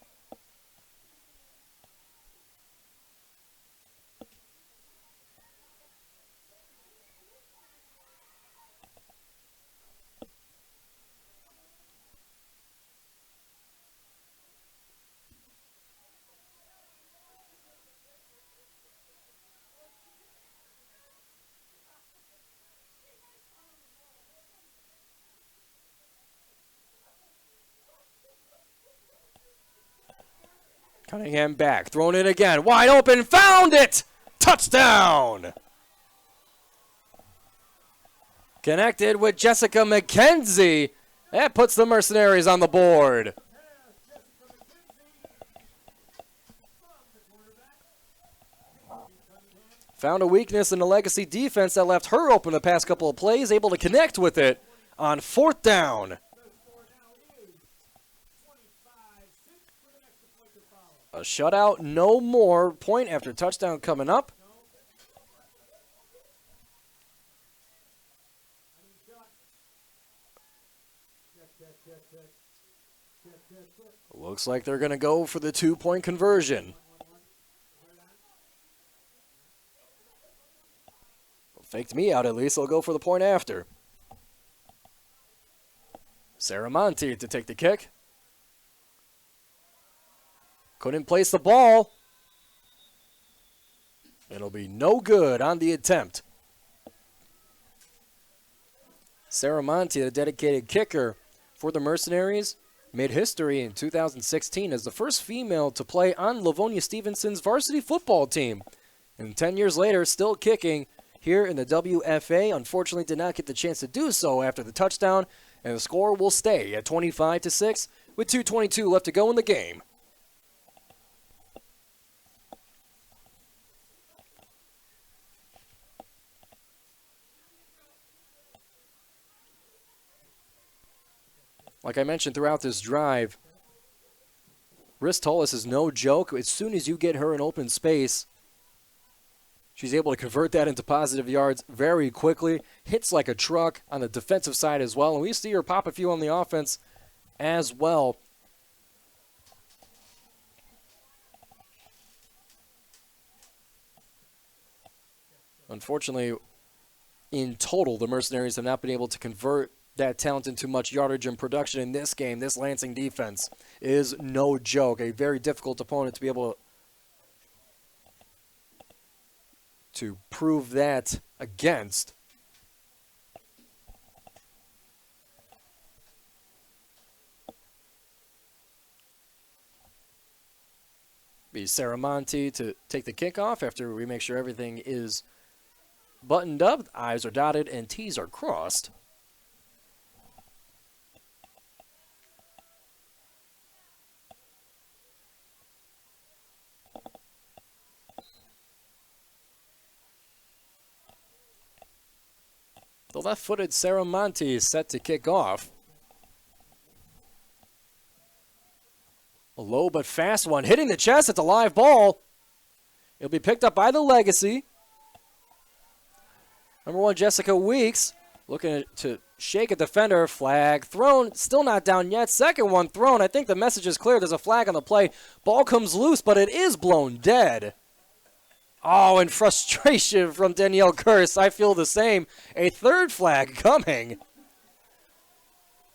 Speaker 2: Cunningham back, thrown in again, wide open, found it! Touchdown! Connected with Jessica McKenzie. That puts the Mercenaries on the board. Found a weakness in the Legacy defense that left her open the past couple of plays, able to connect with it on 4th down. A shutout, no more. Point after touchdown coming up. Looks like they're going to go for the 2-point conversion. Faked me out at least. They'll go for the point after. Saramonte to take the kick. Couldn't place the ball. It'll be no good on the attempt. Saramonte, the dedicated kicker for the Mercenaries, made history in 2016 as the first female to play on Livonia Stevenson's varsity football team. And 10 years later, still kicking here in the WFA. Unfortunately, did not get the chance to do so after the touchdown, and the score will stay at 25-6 with 2:22 left to go in the game. Like I mentioned throughout this drive, Riss Tullis is no joke. As soon as you get her in open space, she's able to convert that into positive yards very quickly. Hits like a truck on the defensive side as well. And we see her pop a few on the offense as well. Unfortunately, in total, the Mercenaries have not been able to convert that talent into much yardage and production in this game. This Lansing defense is no joke. A very difficult opponent to be able to prove that against. Be Saramonte to take the kickoff after we make sure everything is buttoned up. I's are dotted and T's are crossed. The left-footed Saramonte is set to kick off. A low but fast one, hitting the chest. It's a live ball. It'll be picked up by the Legacy. Number 1, Jessica Weeks, looking to shake a defender. Flag thrown, still not down yet. Second one thrown. I think the message is clear. There's a flag on the play. Ball comes loose, but it is blown dead. Oh, in frustration from Danielle Kurse. I feel the same. A third flag coming.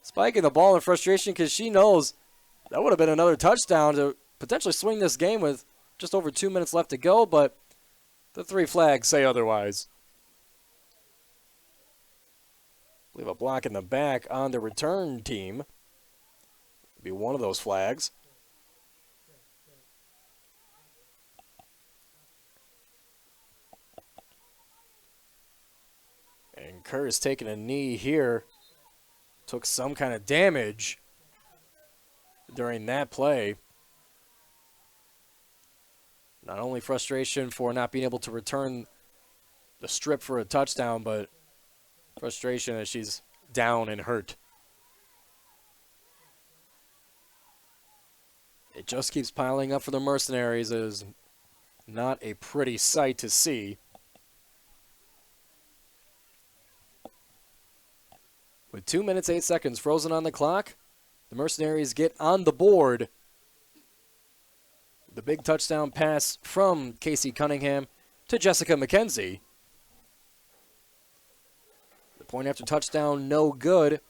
Speaker 2: Spiking the ball in frustration because she knows that would have been another touchdown to potentially swing this game with just over 2 minutes left to go, but the 3 flags say otherwise. Leave a block in the back on the return team. Be one of those flags. And Kurse taking a knee here. Took some kind of damage during that play. Not only frustration for not being able to return the strip for a touchdown, but frustration as she's down and hurt. It just keeps piling up for the Mercenaries. It is not a pretty sight to see. With 2 minutes, 8 seconds frozen on the clock, the Mercenaries get on the board. The big touchdown pass from Casey Cunningham to Jessica McKenzie. The point after touchdown, no good.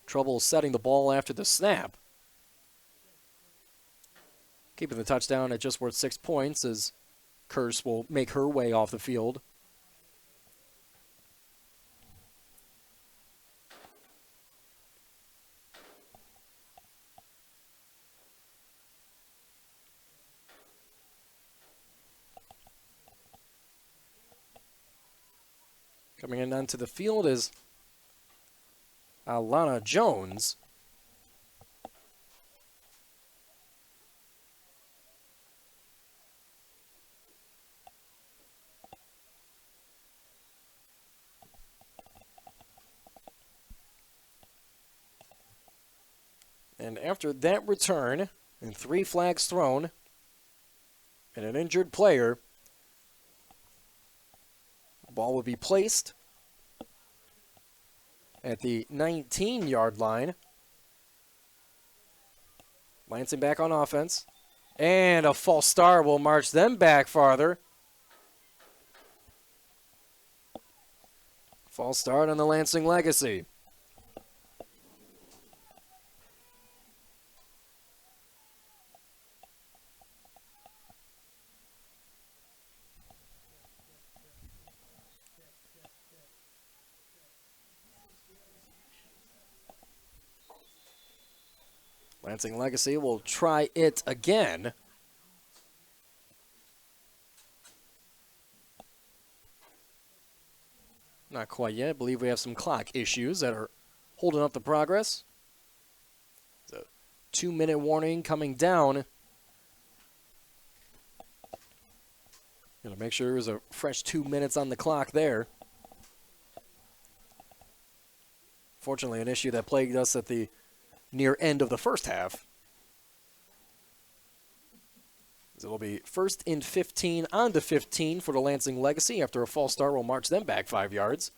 Speaker 2: Trouble setting the ball after the snap. Keeping the touchdown at just worth 6 points as Kurse will make her way off the field. Coming in onto the field is Alana Jones. And after that return and 3 flags thrown and an injured player, the ball will be placed at the 19-yard line. Lansing back on offense. And a false start will march them back farther. False start on the Lansing Legacy. Lansing Legacy will try it again. Not quite yet. I believe we have some clock issues that are holding up the progress. The 2-minute warning coming down. Gonna make sure there's a fresh 2 minutes on the clock there. Fortunately, an issue that plagued us at the near end of the first half. It'll be 1st and 15 on the 15 for the Lansing Legacy. After a false start, we'll march them back 5 yards.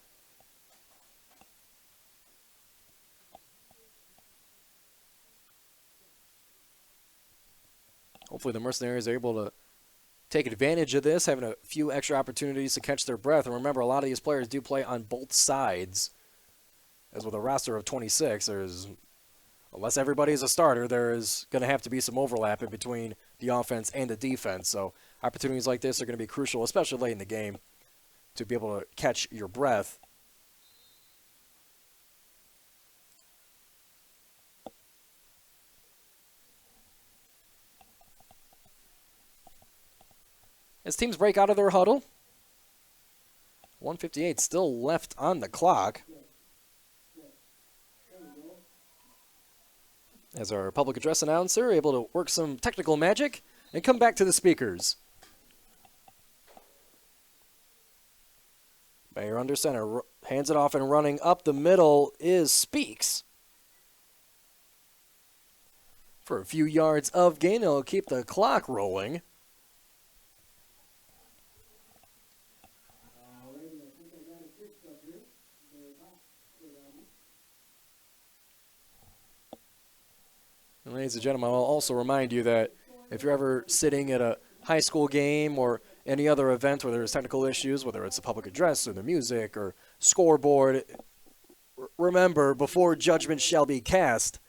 Speaker 2: Hopefully the Mercenaries are able to take advantage of this, having a few extra opportunities to catch their breath. And remember, a lot of these players do play on both sides. As with a roster of 26, unless everybody is a starter, there is going to have to be some overlap in between the offense and the defense. So opportunities like this are going to be crucial, especially late in the game, to be able to catch your breath. As teams break out of their huddle, 1:58 still left on the clock. As our public address announcer able to work some technical magic and come back to the speakers. Bayer under center, hands it off and running up the middle is Speaks. For a few yards of gain, it'll keep the clock rolling. And ladies and gentlemen, I'll also remind you that if you're ever sitting at a high school game or any other event where there's technical issues, whether it's a public address or the music or scoreboard, remember, before judgment shall be cast,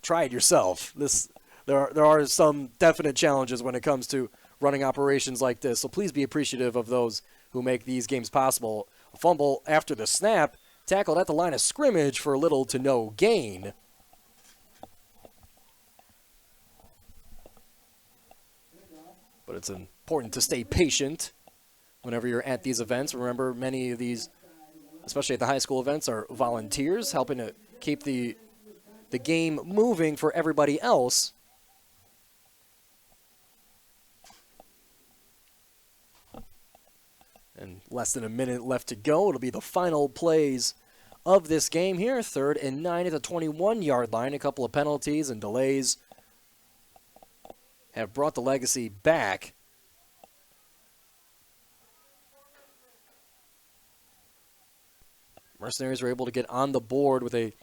Speaker 2: try it yourself. There are some definite challenges when it comes to running operations like this, so please be appreciative of those who make these games possible. A fumble after the snap, tackled at the line of scrimmage for little to no gain. But it's important to stay patient whenever you're at these events. Remember, many of these, especially at the high school events, are volunteers helping to keep the game moving for everybody else. And less than a minute left to go. It'll be the final plays of this game here. 3rd and 9 at the 21-yard line. A couple of penalties and delays have brought the Legacy back. Mercenaries were able to get on the board with a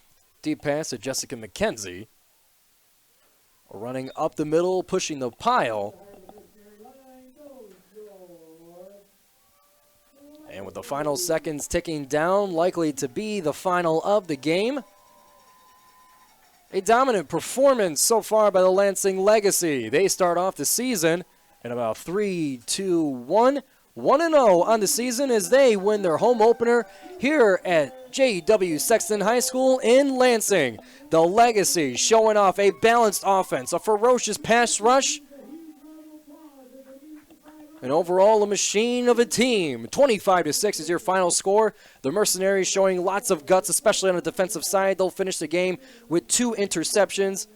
Speaker 2: deep pass to Jessica McKenzie. Running up the middle, pushing the pile. And with the final seconds ticking down, likely to be the final of the game. A dominant performance so far by the Lansing Legacy. They start off the season in about 3-2-1. 1-0 on the season as they win their home opener here at J.W. Sexton High School in Lansing. The Legacy showing off a balanced offense, a ferocious pass rush, And overall, a machine of a team. 25-6 is your final score. The Mercenaries showing lots of guts, especially on the defensive side. They'll finish the game with 2 interceptions.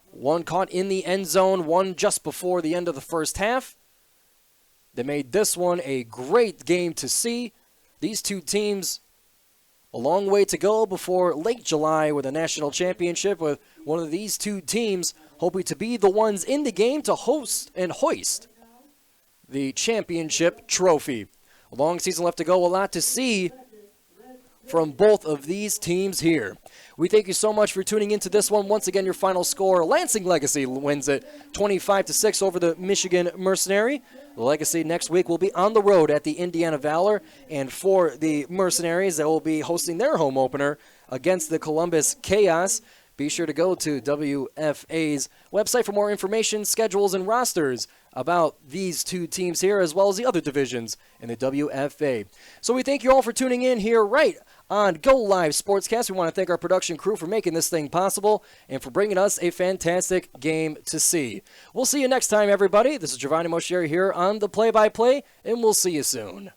Speaker 2: One caught in the end zone, one just before the end of the first half. They made this one a great game to see. These two teams, a long way to go before late July with a national championship, with one of these two teams hoping to be the ones in the game to host and hoist the championship trophy. A long season left to go, a lot to see from both of these teams here. We thank you so much for tuning into this one. Once again, your final score, Lansing Legacy wins it 25-6 over the Michigan Mercenary. The Legacy next week will be on the road at the Indiana Valor, and for the Mercenaries, they will be hosting their home opener against the Columbus Chaos. Be sure to go to WFA's website for more information, schedules, and rosters about these two teams here, as well as the other divisions in the WFA. So we thank you all for tuning in here right on Go Live Sportscast. We want to thank our production crew for making this thing possible and for bringing us a fantastic game to see. We'll see you next time, everybody. This is Giovanni Moshieri here on the play-by-play, and we'll see you soon.